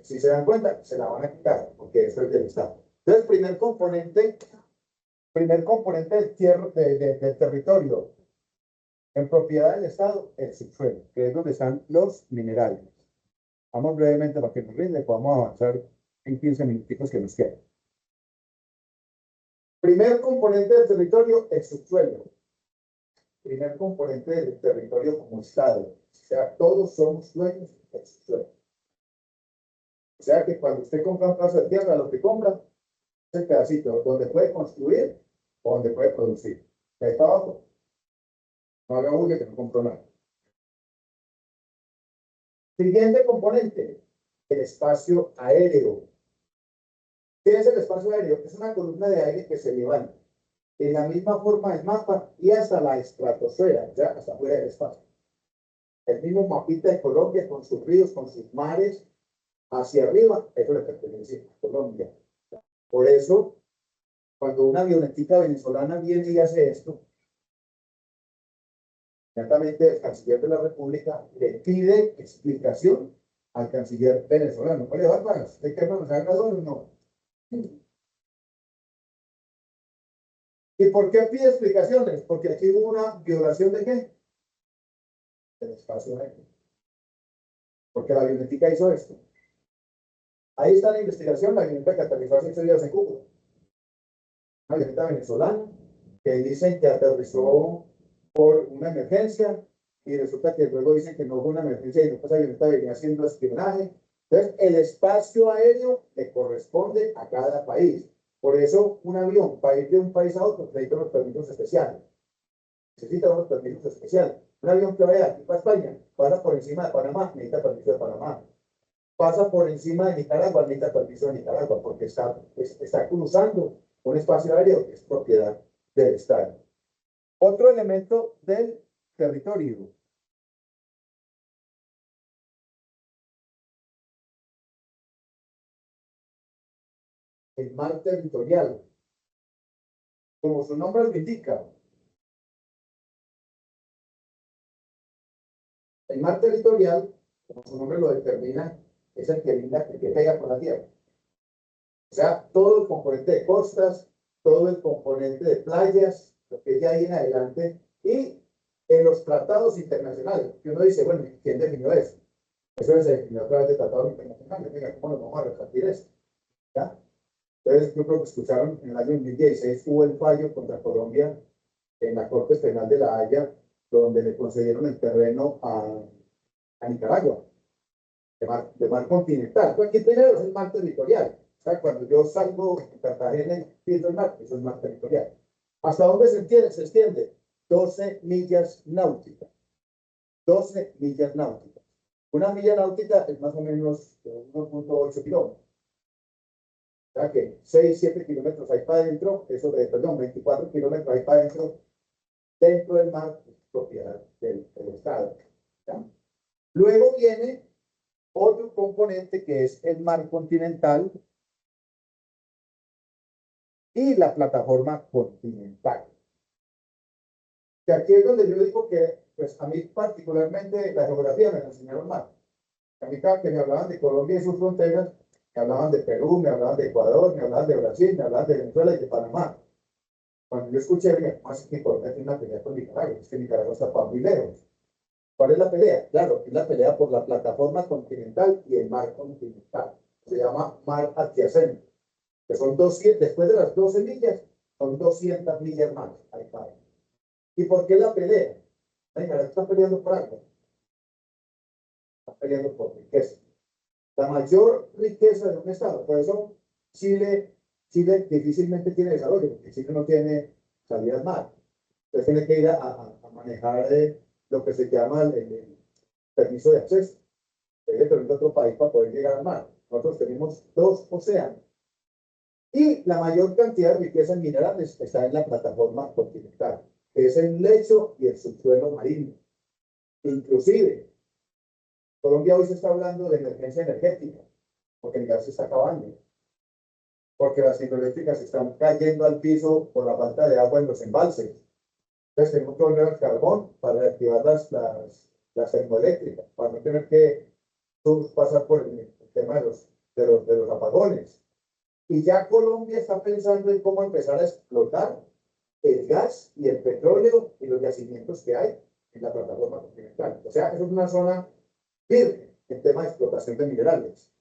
Si se dan cuenta, se la van a quitar, porque eso es del Estado. Entonces, primer componente del territorio en propiedad del Estado, el subsuelo, que es donde están los minerales. Vamos brevemente para que nos rinde, podamos avanzar en 15 minuticos que nos quedan. Primer componente del territorio, el subsuelo. Primer componente del territorio como Estado. O sea, todos somos dueños del subsuelo. O sea que cuando usted compra un pedazo de tierra, lo que compra es el pedacito donde puede construir o donde puede producir. Ahí está abajo. No haga bulle que no compró nada. Siguiente componente, el espacio aéreo. ¿Qué es el espacio aéreo? Es una columna de aire que se levanta en la misma forma del mapa y hasta la estratosfera, ya hasta fuera del espacio. El mismo mapita de Colombia con sus ríos, con sus mares, hacia arriba, eso le pertenece a Colombia. Por eso, cuando una avionetica venezolana viene y hace esto, Inmediatamente el canciller de la República le pide explicación al canciller venezolano. Oye, Bárbara, ¿usted qué nos ha graduado o no? ¿Y por qué pide explicaciones? Porque aquí hubo una violación de qué? Del espacio aéreo. Porque la avionetica hizo esto. Ahí está la investigación, la avioneta que aterrizó hace 8 días en Cuba. Una avioneta venezolana que dicen que aterrizó por una emergencia y resulta que luego dicen que no hubo una emergencia y después la avioneta venía haciendo espionaje. Entonces, el espacio aéreo le corresponde a cada país. Por eso, un avión, para ir de un país a otro, necesita unos permisos especiales. Necesita unos permisos especiales. Un avión que vaya aquí para España, pasa por encima de Panamá, necesita permiso de Panamá. Pasa por encima de Nicaragua, necesita permiso de Nicaragua, porque está cruzando un espacio aéreo que es propiedad del Estado. Otro elemento del territorio. El mar territorial. Como su nombre lo indica, el mar territorial, como su nombre lo determina, es el que linda, el que pega con la tierra. O sea, todo el componente de costas, todo el componente de playas, lo que ya hay en adelante, y en los tratados internacionales, que uno dice, bueno, ¿quién definió eso? Eso se definió a través de tratados internacionales. Venga, ¿cómo nos vamos a repartir eso? ¿Ya? Entonces, yo creo que escucharon en el año 2016 hubo el fallo contra Colombia en la Corte Penal de La Haya, donde le concedieron el terreno a Nicaragua, de mar continental. Pues aquí primero es el mar territorial. O sea, cuando yo salgo de Cartagena y pierdo el mar, eso es mar territorial. ¿Hasta dónde se extiende? Se extiende 12 millas náuticas. 12 millas náuticas. Una milla náutica es más o menos 1.8 kilómetros. O sea que 6, 7 kilómetros ahí para adentro, eso de, perdón, 24 kilómetros ahí para adentro, dentro del mar, es propiedad del Estado. ¿Ya? Luego viene otro componente que es el mar continental y la plataforma continental. Que aquí es donde yo digo que, pues a mí particularmente la geografía me la enseñaron mal. A mí cada que me hablaban de Colombia y sus fronteras, me hablaban de Perú, me hablaban de Ecuador, me hablaban de Brasil, me hablaban de Venezuela y de Panamá. Cuando yo escuché, más que Colombia tiene una pelea con Nicaragua, es que Nicaragua está para muy lejos. ¿Cuál es la pelea? Claro, es la pelea por la plataforma continental y el mar continental. Se llama mar adyacente, que son 200, después de las 12 millas, son 200 millas más. Ahí está. ¿Y por qué la pelea? Nicaragua está peleando por algo. Está peleando por riqueza. La mayor riqueza de un Estado. Por eso Chile difícilmente tiene desarrollo, porque Chile no tiene salidas mar. Entonces tiene que ir a manejar lo que se llama el permiso de acceso. Debe tener otro país para poder llegar al mar. Nosotros tenemos 2 océanos. Y la mayor cantidad de riquezas minerales está en la plataforma continental, que es el lecho y el subsuelo marino. Inclusive, Colombia hoy se está hablando de emergencia energética, porque el gas se está acabando, porque las hidroeléctricas están cayendo al piso por la falta de agua en los embalses. Entonces tenemos que volver al carbón para reactivar las termoeléctricas, para no tener que pasar por el tema de los apagones. Y ya Colombia está pensando en cómo empezar a explotar el gas y el petróleo y los yacimientos que hay en la plataforma continental. O sea, eso es una zona virgen en tema de explotación de minerales.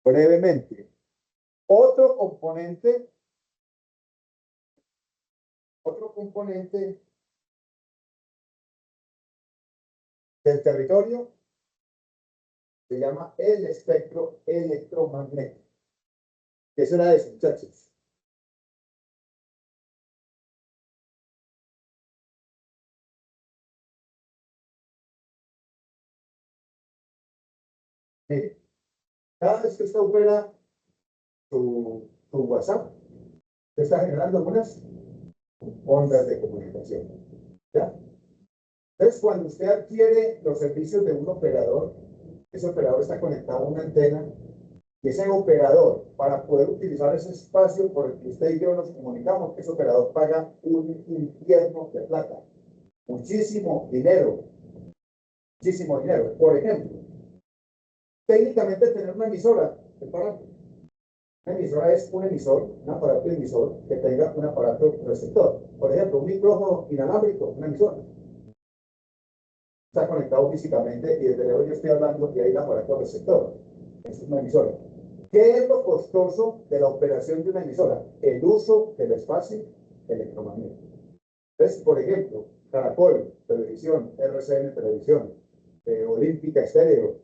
Brevemente, otro componente del territorio se llama el espectro electromagnético. ¿Qué será eso, muchachos? Mire, cada vez que usted opera su WhatsApp, usted está generando algunas ondas de comunicación. ¿Ya? Entonces, cuando usted adquiere los servicios de un operador, ese operador está conectado a una antena Y ese operador, para poder utilizar ese espacio por el que usted y yo nos comunicamos, ese operador paga un infierno de plata. Muchísimo dinero. Muchísimo dinero. Por ejemplo, técnicamente tener una emisora es barato. Una emisora es un emisor, un aparato emisor que tenga un aparato receptor. Por ejemplo, un micrófono inalámbrico, una emisora. Está conectado físicamente y desde luego yo estoy hablando que hay un aparato receptor. Eso es una emisora. ¿Qué es lo costoso de la operación de una emisora? El uso del espacio electromagnético. Entonces, por ejemplo, Caracol, Televisión, RCN Televisión, Olímpica Estéreo,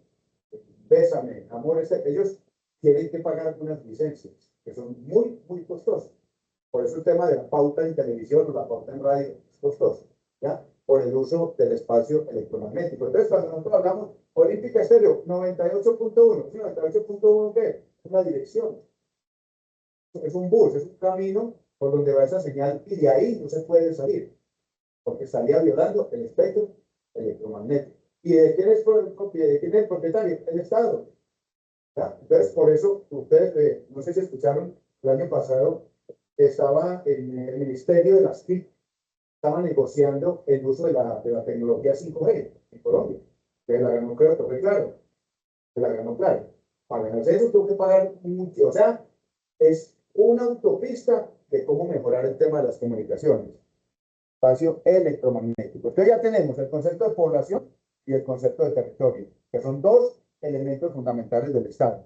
Bésame, Amores, ellos tienen que pagar unas licencias que son muy, muy costosas. Por eso el tema de la pauta en televisión o la pauta en radio es costoso, ¿ya? Por el uso del espacio electromagnético. Entonces, cuando nosotros hablamos Olímpica Estéreo, 98.1, ¿sí? 98.1, ¿qué? Es una dirección, es un bus, es un camino por donde va esa señal y de ahí no se puede salir, porque estaría violando el espectro electromagnético. ¿Y de quién es el propietario? El Estado. ¿Ya? Entonces, por eso, ustedes, no sé si escucharon, el año pasado estaba en el Ministerio de las TIC, estaba negociando el uso de la tecnología 5G en Colombia. Que la ganó, creo que fue claro. Que la ganó claro. Para hacer eso tuvo que pagar mucho. O sea, es una autopista de cómo mejorar el tema de las comunicaciones. Espacio electromagnético. Entonces ya tenemos el concepto de población y el concepto de territorio, que son dos elementos fundamentales del Estado.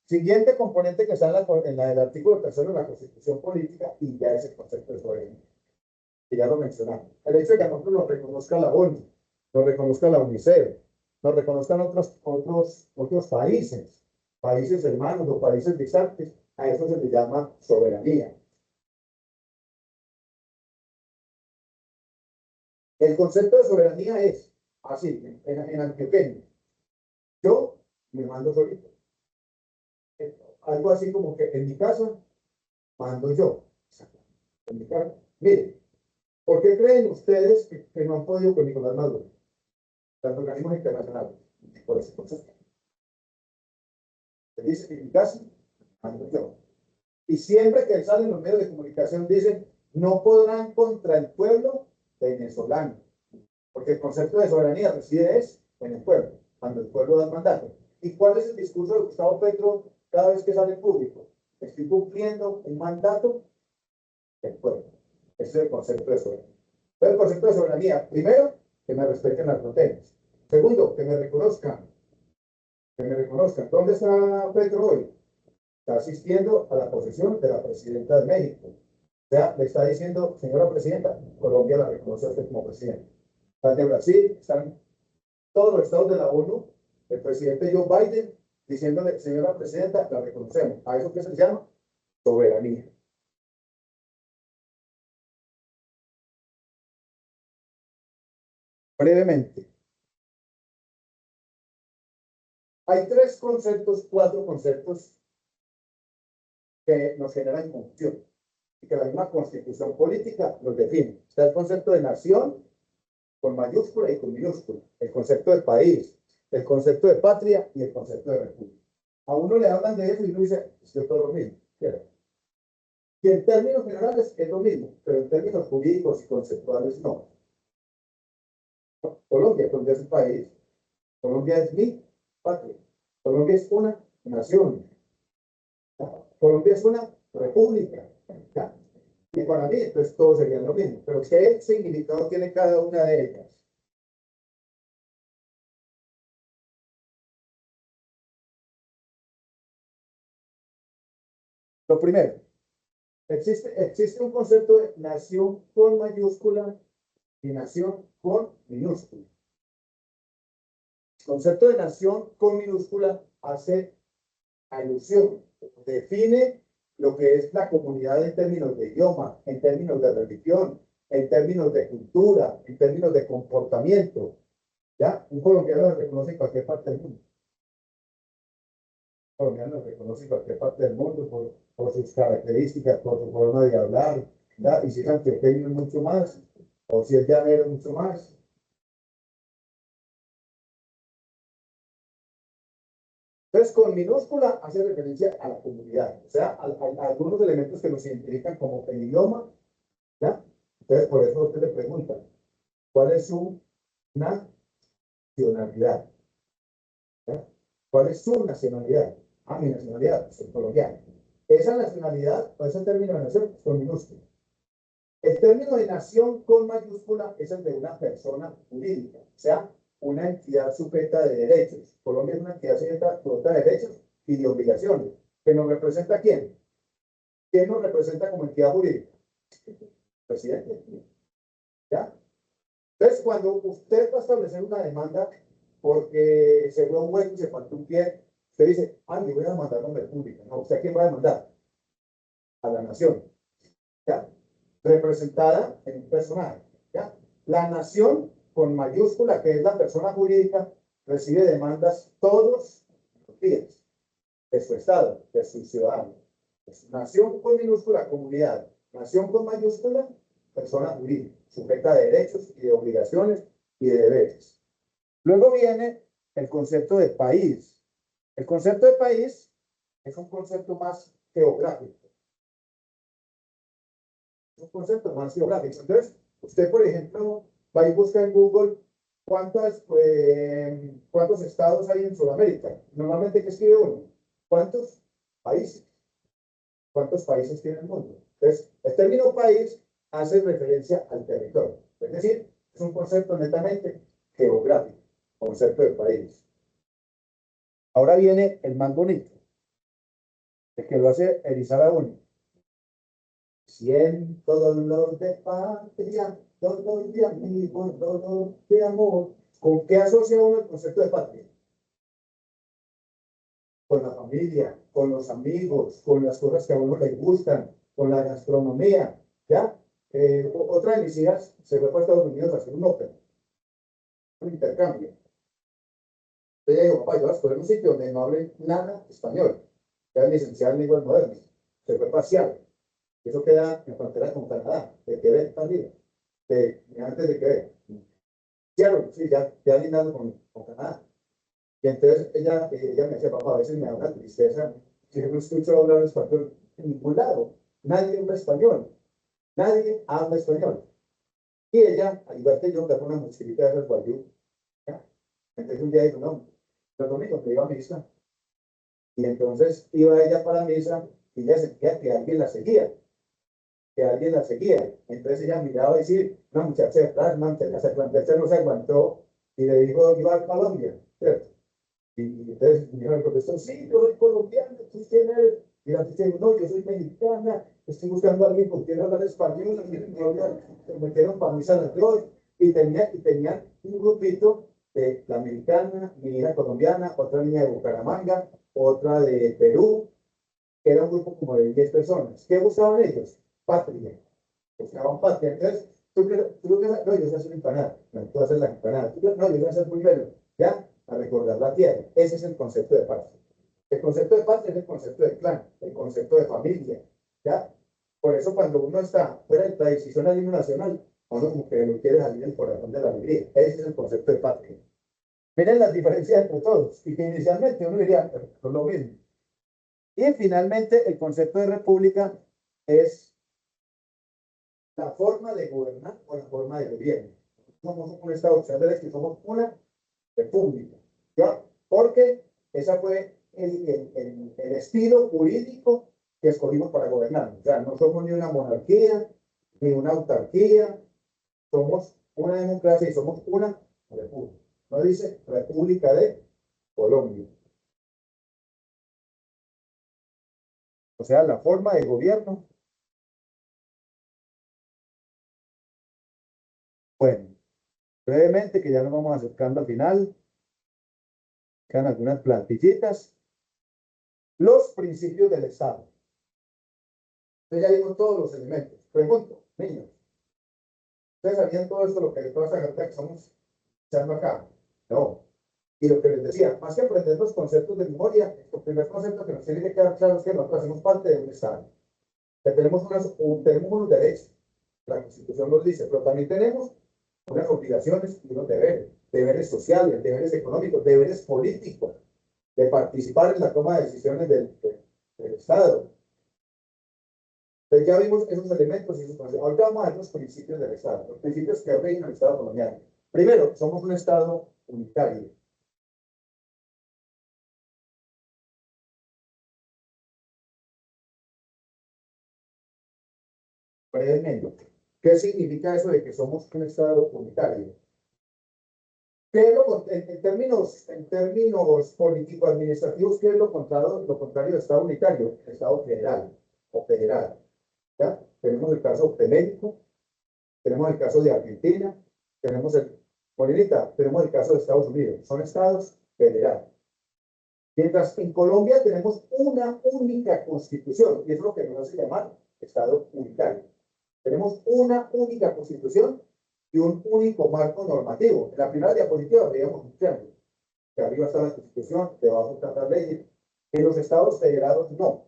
Siguiente componente que está en el artículo 3 de la Constitución Política y ya es el concepto de soberanía, que ya lo mencionamos. El hecho de que a nosotros nos reconozca la ONU, nos reconozca la UNICEF, nos reconozcan otros países hermanos o países distantes, a eso se le llama soberanía. El concepto de soberanía es así, en antioqueño. Yo me mando solito. Algo así como que en mi casa mando yo. En mi casa. Miren, ¿por qué creen ustedes que no han podido con Nicolás Maduro? Los organismos internacionales. Por ese concepto. Se dice que en mi casa mando yo. Y siempre que salen los medios de comunicación dicen, no podrán contra el pueblo venezolano. Porque el concepto de soberanía reside en el pueblo, cuando el pueblo da el mandato. ¿Y cuál es el discurso de Gustavo Petro cada vez que sale en público? Estoy cumpliendo un mandato del pueblo. Ese es el concepto de soberanía. Entonces, el concepto de soberanía, primero, que me respeten las fronteras. Segundo, que me reconozcan. Que me reconozcan. ¿Dónde está Petro hoy? Está asistiendo a la posesión de la presidenta de México. O sea, le está diciendo, señora presidenta, Colombia la reconoce a usted como presidente. Están de Brasil, están todos los estados de la ONU, el presidente Joe Biden diciéndole, señora presidenta, la reconocemos. ¿A eso qué se llama? Soberanía. Brevemente, hay cuatro conceptos que nos generan confusión y que la misma constitución política los define. Está el concepto de nación con mayúscula y con minúscula, el concepto de país, el concepto de patria y el concepto de república. A uno le hablan de eso y uno dice, es que todo lo mismo. Y en términos generales es lo mismo, pero en términos jurídicos y conceptuales no. Colombia es un país, Colombia es mi patria, Colombia es una nación, Colombia es una república. Y para mí, entonces todo sería lo mismo. Pero ¿qué significado tiene cada una de ellas? Lo primero, existe un concepto de nación con mayúscula y nación con minúscula. El concepto de nación con minúscula hace alusión, define lo que es la comunidad en términos de idioma, en términos de religión, en términos de cultura, en términos de comportamiento. ¿Ya? Un colombiano lo reconoce en cualquier parte del mundo. Un colombiano lo reconoce en cualquier parte del mundo por sus características, por su forma de hablar. ¿Ya? Y si es antioqueño es mucho más, o si es llanero mucho más. Entonces, con minúscula hace referencia a la comunidad, o sea, a algunos elementos que nos identifican como el idioma, ¿ya? Entonces, por eso usted le pregunta, ¿cuál es su nacionalidad? ¿Ya? ¿Cuál es su nacionalidad? Ah, mi nacionalidad, soy colombiano. Esa nacionalidad, o ese término de nación, con minúscula. El término de nación con mayúscula es el de una persona jurídica, o sea, una entidad sujeta de derechos. Colombia es una entidad sujeta de derechos y de obligaciones. ¿Que nos representa a quién? ¿Quién nos representa como entidad jurídica? Presidente. ¿Ya? Entonces, cuando usted va a establecer una demanda porque se fue un hueco y se faltó un pie, usted dice, ah, yo voy a demandar a la república. No, ¿usted a quién va a demandar? A la nación. ¿Ya? Representada en un personaje. ¿Ya? La nación, con mayúscula, que es la persona jurídica, recibe demandas todos los días de su Estado, de sus ciudadanos. Nación con minúscula, comunidad. Nación con mayúscula, persona jurídica, sujeta de derechos y de obligaciones y de deberes. Luego viene el concepto de país. El concepto de país es un concepto más geográfico. Es un concepto más geográfico. Entonces, usted, por ejemplo, va y busca en Google cuántos estados hay en Sudamérica. Normalmente, ¿qué escribe uno? ¿Cuántos países? ¿Cuántos países tiene el mundo? Entonces, el término país hace referencia al territorio. Es decir, es un concepto netamente geográfico, concepto de país. Ahora viene el más bonito, el que lo hace erizar a uno. Siento dolor de patria, dolor de amigos, dolor de amor. ¿Con qué asocia uno el concepto de patria? Con la familia, con los amigos, con las cosas que a uno le gustan, con la gastronomía, ¿ya? Otra de mis hijas se fue para Estados Unidos a hacer un ópera, un intercambio. Entonces ella dijo, papá, yo voy a escoger un sitio donde no hable nada español. Ya es licenciada en lenguas modernas. Se fue parcial. Eso queda en frontera con Canadá, de Quebec también, antes de Quebec. Claro, sí, ya lindando con Canadá. Y entonces ella me decía, papá, a veces me da una tristeza, que yo no escucho hablar español en ningún lado. Nadie habla español. Nadie habla español. Y ella, al igual que yo, que una mochilita de esas guayú, ¿ya? Entonces un día dijo, no, los domingos me iba a misa. Y entonces iba ella para misa y ella sentía que alguien la seguía. Que alguien la seguía. Entonces ella miraba y decía, una muchacha de plasma, que la plantecha no se aguantó y le dijo, iba a Colombia, ¿cierto? Y entonces me dijo el profesor, sí, yo soy colombiana, ¿tú quién eres? Y la chica dijo, no, yo soy mexicana, estoy buscando a alguien con quien hablar español, me metieron para misa de hoy, y tenían un grupito de la mexicana, mi hija colombiana, otra niña de Bucaramanga, otra de Perú, que era un grupo como de 10 personas. ¿Qué buscaban ellos? Patria. Buscaban patria. Entonces, no, yo sé hacer empanada. No, tú haces la empanada. No, yo sé hacer primero. ¿Ya? A recordar la tierra. Ese es el concepto de patria. El concepto de patria es el concepto de clan, el concepto de familia. ¿Ya? Por eso, cuando uno está fuera de la decisión a nivel nacional, uno como que no quiere salir del corazón de la alegría. Ese es el concepto de patria. Miren las diferencias entre todos. Y que inicialmente uno diría, es lo mismo. Y finalmente, el concepto de república es la forma de gobernar o la forma de gobierno. Somos un Estado social de derecho, somos una república. ¿Ya? Porque ese fue el estilo jurídico que escogimos para gobernar. O sea, no somos ni una monarquía, ni una autarquía, somos una democracia y somos una república. No dice República de Colombia. O sea, la forma de gobierno. Bueno, brevemente, que ya nos vamos acercando al final, quedan algunas plantillitas. Los principios del Estado. Entonces ya vimos todos los elementos. Pregunto, niños, ¿ustedes sabían todo esto, lo que toda esta carta que estamos echando acá? No. Y lo que les decía, más que aprender los conceptos de memoria, el primer concepto que nos tiene que quedar claro es que nosotros hacemos parte de un Estado. Que tenemos unos derechos, la Constitución los dice, pero también tenemos unas obligaciones y unos deberes sociales, deberes económicos, deberes políticos. de participar en la toma de decisiones del Estado. Entonces ya vimos esos elementos y esos conceptos. Ahorita vamos a ver los principios del Estado, los principios que rigen el Estado colombiano. Primero, somos un Estado unitario. Brevemente, ¿qué significa eso de que somos un Estado unitario? En términos político-administrativos, ¿qué es lo contrario de Estado unitario? Estado federal o federal. ¿Ya? Tenemos el caso de México, tenemos el caso de Argentina, tenemos tenemos el caso de Estados Unidos. Son estados federales. Mientras en Colombia tenemos una única constitución, y eso es lo que nos hace llamar Estado unitario. Tenemos una única constitución y un único marco normativo. En la primera diapositiva veíamos un triángulo, que arriba está la constitución, debajo están las leyes. En los estados federados no.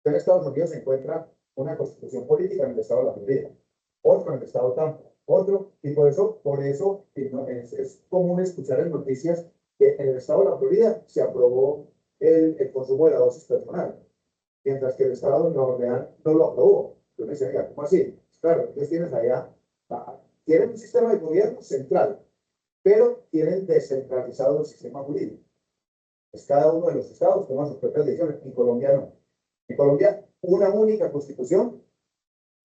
En Estados Unidos se encuentra una constitución política en el estado de la Florida, otro en el estado de Tampa, otro, y por eso es común escuchar en noticias que en el estado de la Florida se aprobó el consumo de la dosis personal, mientras que el estado de Nueva Orleans no lo aprobó. Yo me decía, ¿cómo así? Claro, ellos tienen allá, tienen un sistema de gobierno central, pero tienen descentralizado el sistema jurídico. Pues cada uno de los estados toma sus propias decisiones. En Colombia no. En Colombia, una única constitución,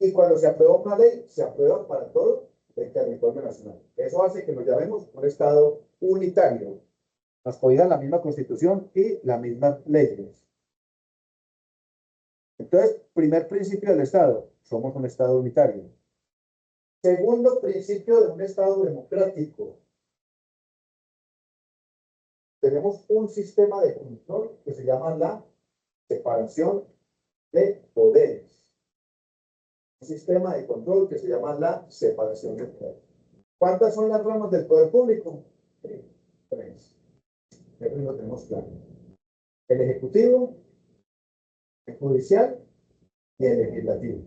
y cuando se aprueba una ley, se aprueba para todo el territorio nacional. Eso hace que nos llamemos un estado unitario. Nos cuidan la misma constitución y las mismas leyes. Entonces, primer principio del Estado, somos un Estado unitario. Segundo principio de un Estado democrático. Tenemos un sistema de control que se llama la separación de poderes. Un sistema de control que se llama la separación de poderes. ¿Cuántas son las ramas del poder público? Tres. Eso lo tenemos claro. El ejecutivo, el judicial y el legislativo.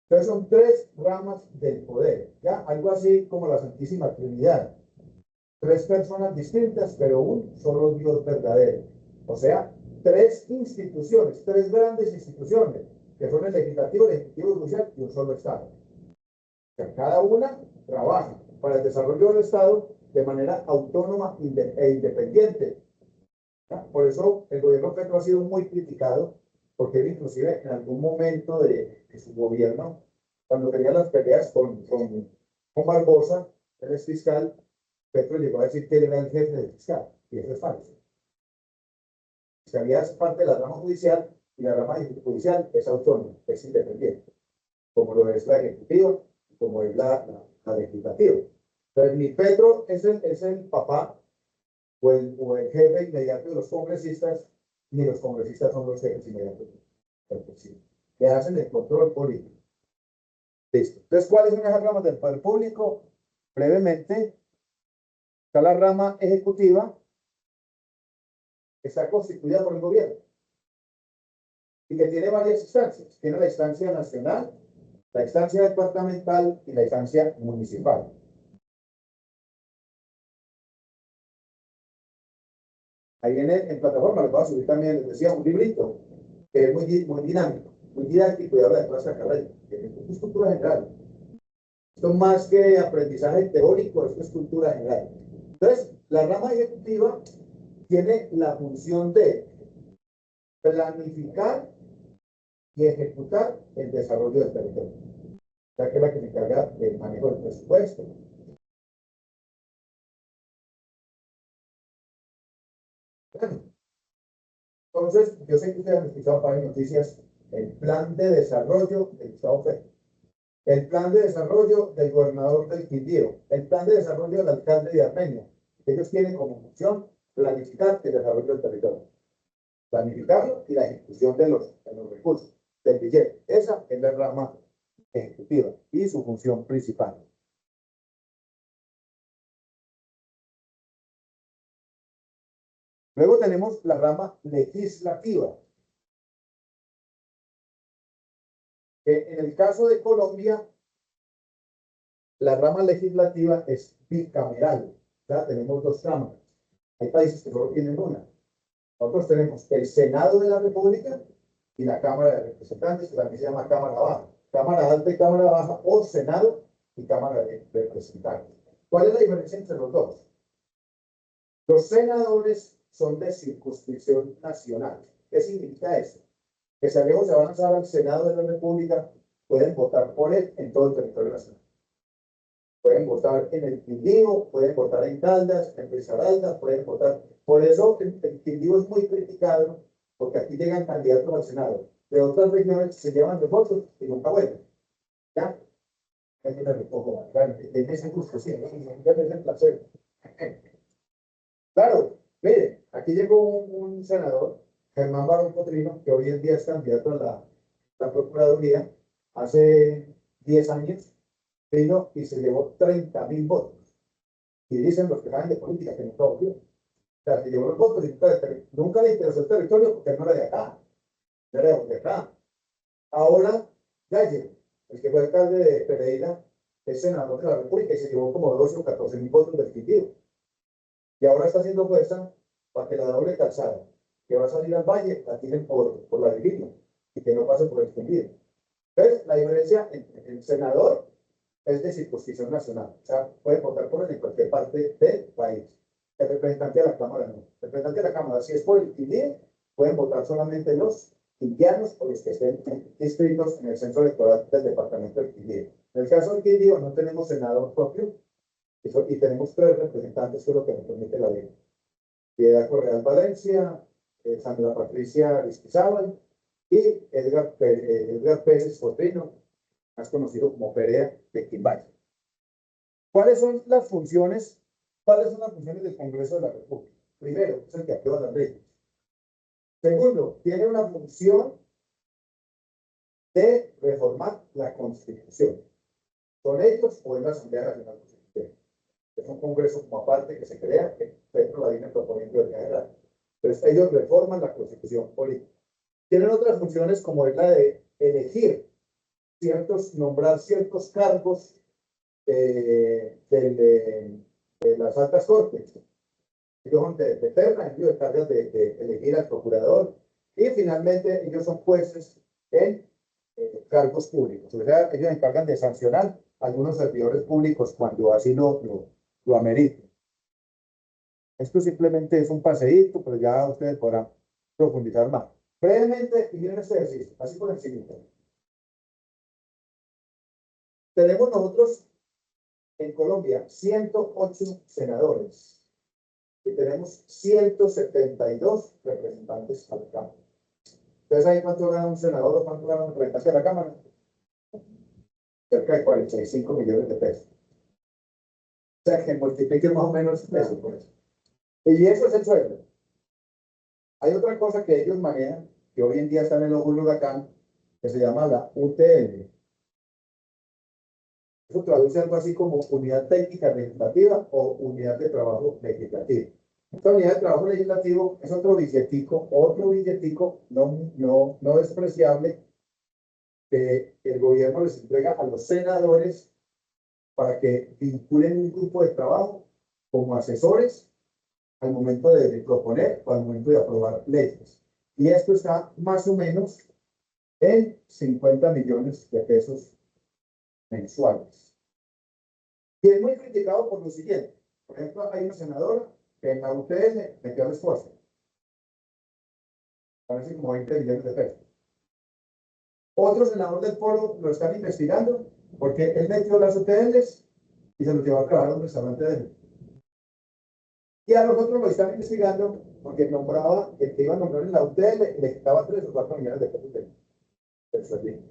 Entonces son tres ramas del poder, ¿ya? Algo así como la Santísima Trinidad. Tres personas distintas, pero un solo Dios verdadero. O sea, tres instituciones, tres grandes instituciones, que son el legislativo, el ejecutivo, el judicial y un solo Estado. O sea, cada una trabaja para el desarrollo del Estado de manera autónoma e independiente. ¿Ya? Por eso el gobierno Petro ha sido muy criticado, porque él inclusive en algún momento de su gobierno, cuando tenía las peleas con Barbosa, el ex fiscal, Petro llegó a decir que él era el jefe del fiscal, y eso es falso. La fiscalía es parte de la rama judicial, y la rama judicial es autónoma, es independiente, como lo es la ejecutiva, como es la legislativa. Entonces, ni Petro es el papá o el jefe inmediato de los congresistas, ni los congresistas son los jefes inmediatos del presidente, que hacen el control político. Listo. Entonces, ¿cuáles son esas ramas del poder público? Brevemente, está la rama ejecutiva, que está constituida por el gobierno y que tiene varias instancias. Tiene la instancia nacional, la instancia departamental y la instancia municipal. Ahí en plataforma les voy a subir también, les decía, un librito que es muy dinámico, muy didáctico y habla de toda esta carrera. Esto es cultura general. Esto más que aprendizaje teórico, esto es cultura general. Entonces, la rama ejecutiva tiene la función de planificar y ejecutar el desarrollo del territorio, ya que es la que se encarga del manejo del presupuesto. Entonces, yo sé que ustedes han escuchado para noticias el plan de desarrollo del Gustavo Petro, el plan de desarrollo del gobernador del Quindío, el plan de desarrollo del alcalde de Armenia. Ellos tienen como función planificar el desarrollo del territorio, planificarlo y la ejecución de los recursos, del billete. Esa es la rama ejecutiva y su función principal. Luego tenemos la rama legislativa, que en el caso de Colombia, la rama legislativa es bicameral. O sea, tenemos dos cámaras. Hay países que solo tienen una. Nosotros tenemos el Senado de la República y la Cámara de Representantes, que también se llama Cámara Baja. Cámara Alta y Cámara Baja, o Senado y Cámara de Representantes. ¿Cuál es la diferencia entre los dos? Los senadores son de circunscripción nacional. ¿Qué significa eso? Que si luego se van a usar al Senado de la República, pueden votar por él en todo el territorio nacional. Pueden votar en el Quindío, pueden votar en Caldas, en Risaralda, pueden votar. Por eso el Quindío es muy criticado, porque aquí llegan candidatos al Senado de otras regiones, se llevan los votos y nunca vuelven. ¿Ya? Hay una recojo, en ese gusto, sí, ya es el placer. Claro, mire, aquí llegó un senador, Germán Barón Cotrino, que hoy en día es candidato a la Procuraduría. Hace 10 años vino y se llevó 30.000 votos. Y dicen los que saben de política que nunca volvió. O sea, se llevó los votos y nunca le interesó el territorio porque no era de acá. No era de acá. Ahora, Galle, el que fue alcalde de Pereira, es senador de la República y se llevó como 12 o 14.000 votos del Quindío. Y ahora está haciendo fuerza para que la doble calzada que va a salir al valle la tiren por la Virginia y que no pase por el Quindío. Entonces, la diferencia entre el senador es de circunscripción nacional. O sea, puede votar por él en cualquier parte del país. El representante de la Cámara no. El representante de la Cámara, si es por el Quindío, pueden votar solamente los quindianos o los que estén inscritos en el censo electoral del departamento del Quindío. En el caso del Quindío no tenemos senador propio y tenemos 3 representantes, que es lo que nos permite la ley. Piedad Correal Valencia, Sandra Patricia Rizquizábal y Edgar Pérez Fortino, más conocido como Perea de Quimbaya. ¿Cuáles son las funciones? ¿Cuáles son las funciones del Congreso de la República? Primero, es el que aprueba las leyes. Segundo, tiene una función de reformar la Constitución. ¿Son ellos o es la Asamblea Nacional Constitucional? Es un Congreso como aparte que se crea, que Petro la viene proponiendo desde adelante. Entonces, ellos reforman la Constitución política. Tienen otras funciones como es la de elegir nombrar ciertos cargos de las altas cortes. Ellos son de terna, ellos encargan de elegir al procurador y finalmente ellos son jueces en cargos públicos. O sea, ellos encargan de sancionar a algunos servidores públicos cuando así lo ameriten. Esto simplemente es un paseíto, pero ya ustedes podrán profundizar más. Brevemente, y miren este ejercicio, así por encima. Tenemos nosotros en Colombia 108 senadores y tenemos 172 representantes a la Cámara. ¿Ustedes saben cuánto gana un senador o cuánto gana un representante a la Cámara? Cerca de 45 millones de pesos. O sea, que multipliquen más o menos eso por eso. Y eso es el sueldo. Hay otra cosa que ellos manejan, que hoy en día está en el ojo del huracán, que se llama la UTL. Eso traduce algo así como unidad técnica legislativa o unidad de trabajo legislativo. Esta unidad de trabajo legislativo es otro billetico no despreciable que el gobierno les entrega a los senadores para que vinculen un grupo de trabajo como asesores al momento de proponer o al momento de aprobar leyes. Y esto está más o menos en 50 millones de pesos mensuales. Y es muy criticado por lo siguiente. Por ejemplo, hay una senadora que en la UTL metió a la esposa. Parece como 20 millones de pesos. Otro senador del foro lo están investigando porque él metió las UTLs y se los llevó a trabajar a un restaurante de él. Y a los otros lo están investigando porque nombraba, el que iba a nombrar en la UTL, le quitaba 3 o 4 millones de pesos del sueldo.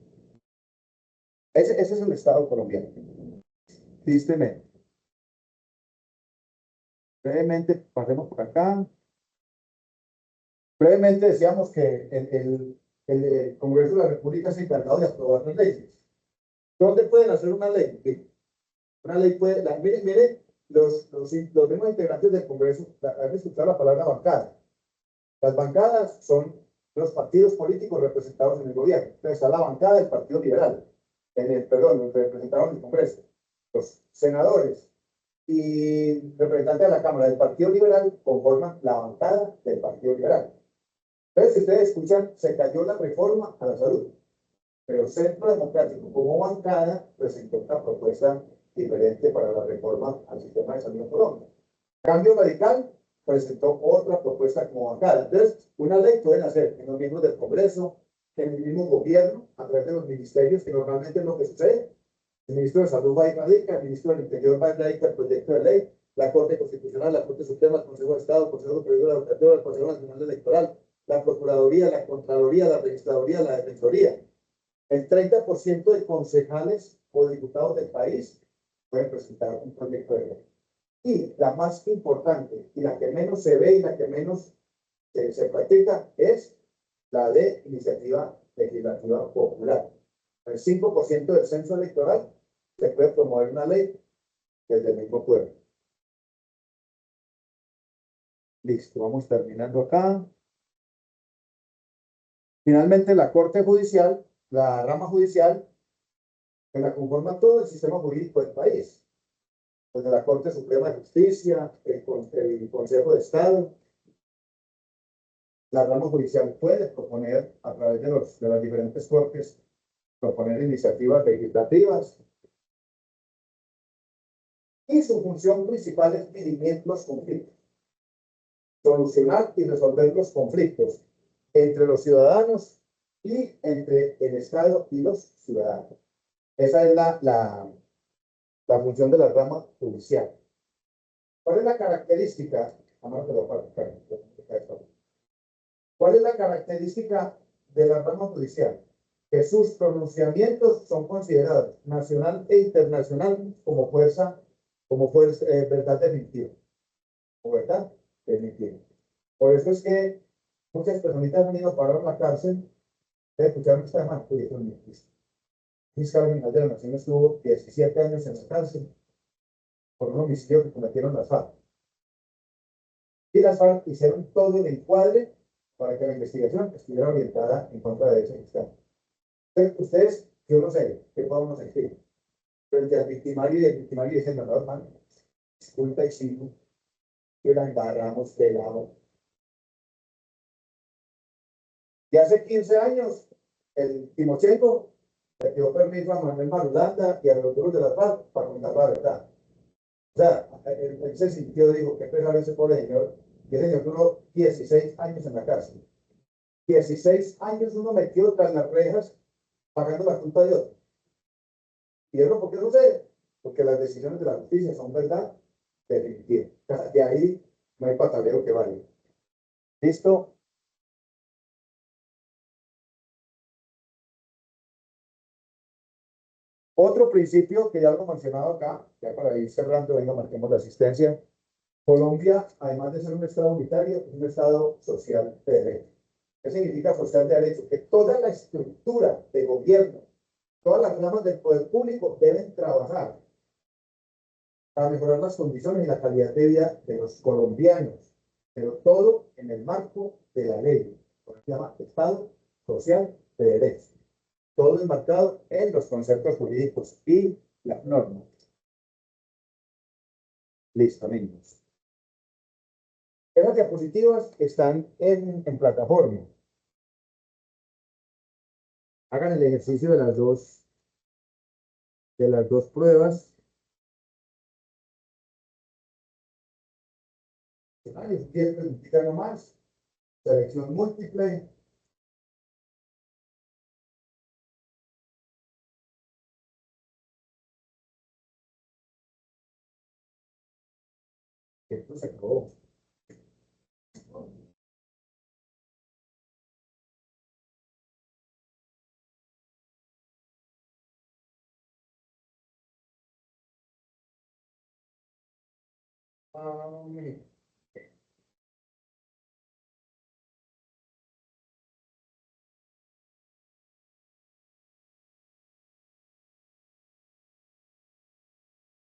Ese es el Estado colombiano. Tristemente. Brevemente, pasemos por acá. Brevemente decíamos que el Congreso de la República es encargado de aprobar las leyes. ¿Dónde pueden hacer una ley? Una ley puede, mire, los mismos integrantes del Congreso, han escuchado la palabra bancada. Las bancadas son los partidos políticos representados en el gobierno. Entonces está la bancada del Partido Liberal, los representados en el Congreso. Los senadores y representantes de la Cámara del Partido Liberal conforman la bancada del Partido Liberal. Entonces, si ustedes escuchan, se cayó la reforma a la salud, pero Centro Democrático como bancada presentó una propuesta diferente para la reforma al sistema de salud en Colombia. Cambio Radical presentó otra propuesta como bancada. Entonces, una ley pueden hacer en los miembros del Congreso, en el mismo gobierno, a través de los ministerios, que normalmente es lo que sucede. El ministro de Salud va y radica, el ministro del Interior va y radica el proyecto de ley, la Corte Constitucional, la Corte Suprema, el Consejo de Estado, el Consejo Superior de la Judicatura, el Consejo Nacional Electoral, la Procuraduría, la Contraloría, la Registraduría, la Defensoría. El 30% de concejales o diputados del país pueden presentar un proyecto de ley. Y la más importante y la que menos se ve y la que menos se practica es la de iniciativa legislativa popular. El 5% del censo electoral se puede promover una ley desde el mismo pueblo. Listo, vamos terminando acá. Finalmente, la Corte Judicial, la rama judicial, que la conforma todo el sistema jurídico del país. Desde la Corte Suprema de Justicia, el Consejo de Estado, la rama judicial puede proponer, a través de las diferentes cortes, proponer iniciativas legislativas. Y su función principal es dirimir los conflictos, solucionar y resolver los conflictos entre los ciudadanos y entre el Estado y los ciudadanos. Esa es la función de la rama judicial. ¿Cuál es la característica? ¿Cuál es la característica de la rama judicial? Que sus pronunciamientos son considerados nacional e internacional como verdad definitiva. O verdad definitiva. Por eso es que muchas personitas han ido a parar a la cárcel. Escucharon esta demanda, pues eso no existe. El fiscal general de la Nación estuvo 17 años en la cárcel por un homicidio que cometieron las FARC. Y las FARC hicieron todo el encuadre para que la investigación estuviera orientada en contra de ese fiscal. Entonces, ustedes, yo no sé, ¿qué podemos decir? Frente al victimario y el victimario dicen, no, hermano, disculpa y sigo, que la embarramos de lado. Y hace 15 años, el Timochenko le dio permiso a Manuel Marulanda y a los otros de la FARC para contar la verdad. O sea, él se sintió, dijo, qué pesar ese pobre señor. Y ese señor duró 16 años en la cárcel. 16 años uno metido tras las rejas pagando la culpa de otro. ¿Y eso por qué sucede? Porque las decisiones de la justicia son verdad definitiva. De ahí no hay pataleo que vaya. ¿Listo? Otro principio que ya lo he mencionado acá, ya para ir cerrando, venga, marquemos la asistencia. Colombia, además de ser un Estado unitario, es un Estado social de derecho. ¿Qué significa social de derecho? Que toda la estructura de gobierno, todas las ramas del poder público deben trabajar para mejorar las condiciones y la calidad de vida de los colombianos, pero todo en el marco de la ley, lo que se llama Estado social de derecho. Todo enmarcado en los conceptos jurídicos y las normas. Listo, amigos. Esas diapositivas están en plataforma. Hagan el ejercicio de las dos pruebas. Si quieren preguntar nomás, selección múltiple. Esto se acabó.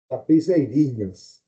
Tapices y niños.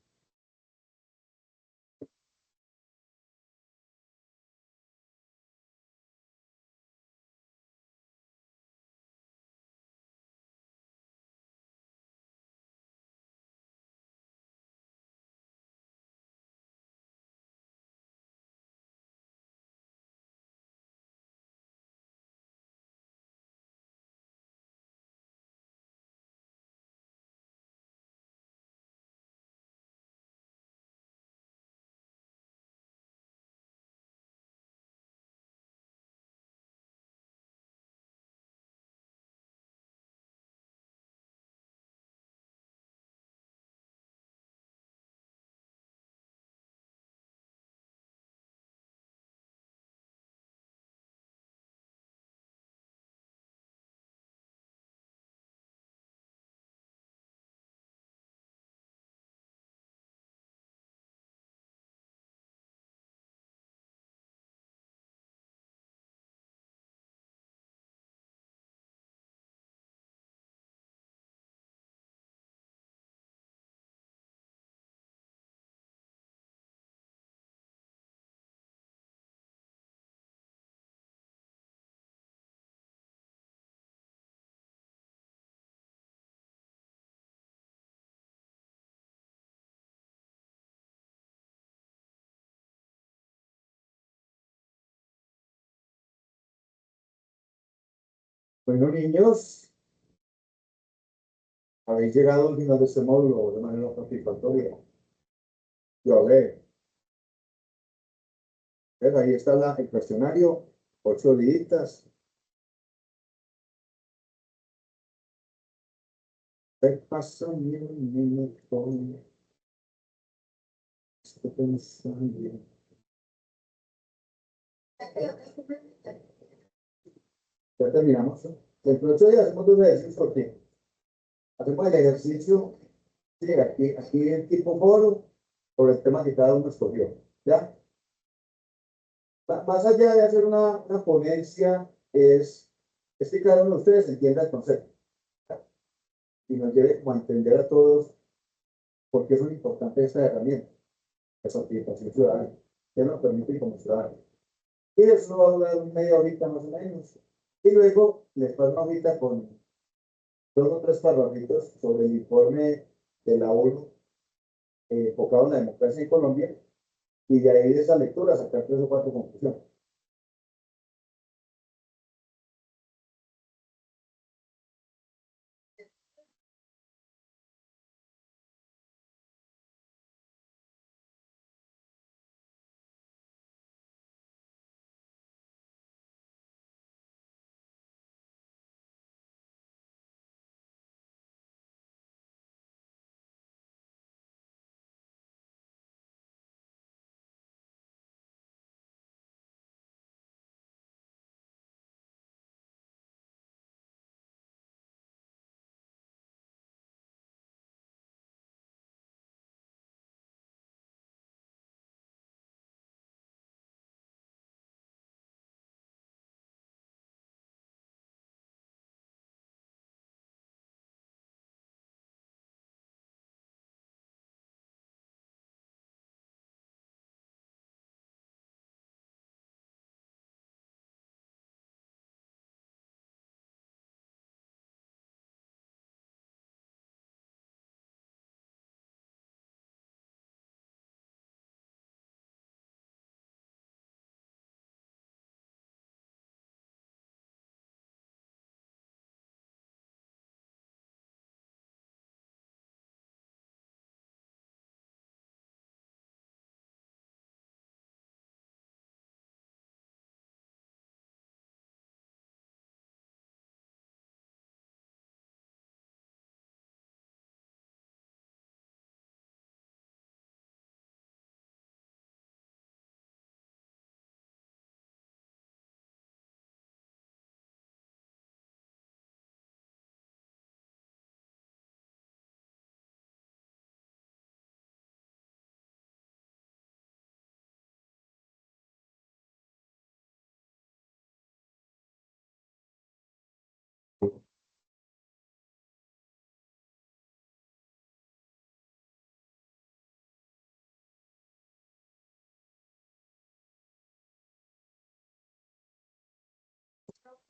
Bueno, niños, habéis llegado al final de este módulo de manera satisfactoria. Yo hablé. Ahí está el cuestionario, 8 días. ¿Qué pasa, mi minuto? Estoy pensando. Ya terminamos. Dentro de 8 días hacemos 2 ejercicios cortitos. Hacemos el ejercicio, sí, aquí en tipo foro, por el tema que cada uno escogió. ¿Ya? Más allá de hacer una ponencia, es que cada uno de ustedes entienda el concepto. ¿Ya? Y nos lleve como a entender a todos por qué es muy importante esta herramienta, la participación ciudadana, que nos permite como ciudadanos. Y eso va a durar media horita más o menos. Y luego les paso una hojita con 2 o 3 parrafitos sobre el informe de la ONU enfocado en la democracia en Colombia, y de ahí de esa lectura sacar 3 o 4 conclusiones.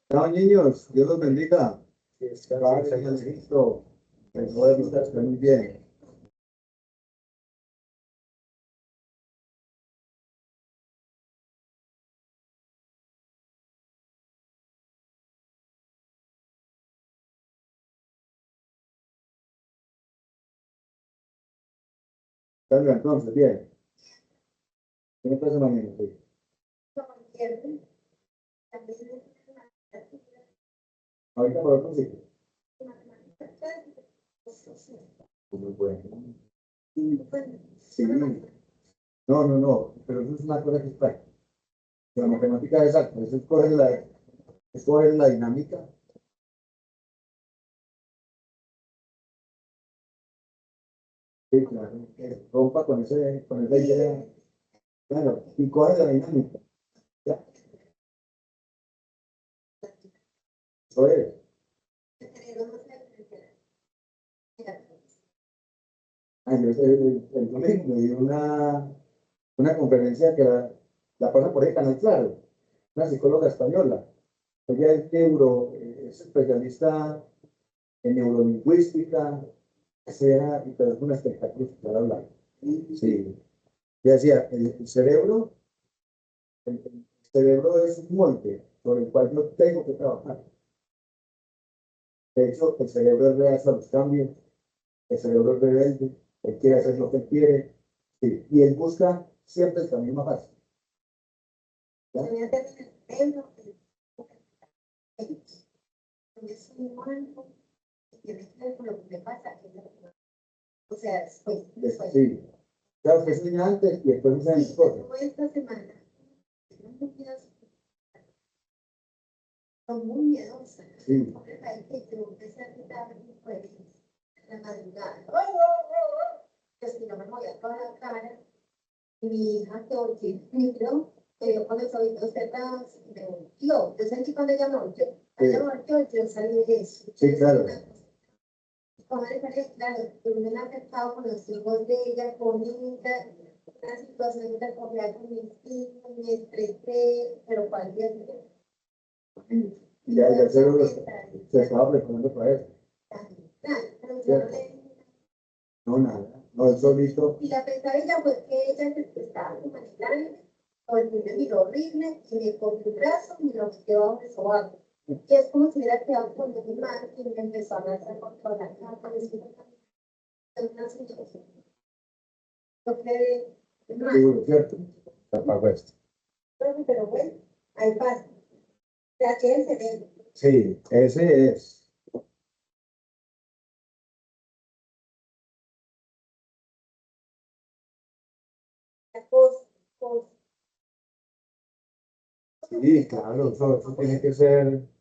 Chao, niños, Dios los bendiga. Gracias, listo. Estén muy bien. Salga entonces, bien. ¿Qué me pasa mañana? Sí. Ahorita por otro sitio. Muy bueno. Sí. No, pero eso es una cosa que es práctica. La matemática es exacta, eso es coger la dinámica. Sí, claro, que rompa con esa idea, claro, y coge la dinámica. ¿Ya? Eso es. El domingo me dio una conferencia que la pasa por el canal Claro, una psicóloga española. Ella es especialista en neurolingüística, pero es un espectáculo para hablar. Sí, ella decía, el cerebro es un molde sobre el cual yo tengo que trabajar. De hecho, el cerebro es reacio a los cambios, el cerebro es rebelde, él quiere hacer lo que él quiere, sí, y él busca siempre el camino más fácil. ¿Ya? Es un humano que tiene que ver con lo que le pasa. O sea, después. Sí. Claro, que es antes y después dicen Sí, cosas. esta semana, son muy miedosas. Sí. Porque parece que yo empecé a gritar pues, en la madrugada. Que si no me voy a toda la cara, y mi hija que oye, miró, pero con los oídos cerrados, me volteó. Yo sentí cuando ella me volteó, yo salí de eso. Sí, claro. Como le parece, claro, yo me he acercado con los hijos de ella, con ella, una situación de comprar con mis hijos, me estresé, pero cualquier día. Ya el cerebro se estaba preparando para eso. Pero yo no le no, nada, no, el solito. Y la pesadilla fue que ella se estaba como en el aire, o el me miró horrible, y me cogió un brazo y lo metió bajo el sobaco. Y es como si hubiera quedado con mi mano y me empezó a abrazar con toda la cara, por decirlo así. Una situación. Yo quedé mal. Seguro, ¿cierto? Apagó esto. Pero bueno, ahí pasa. Ya que el cerebro. Sí, ese es. La cosa. Sí, claro, eso tiene que ser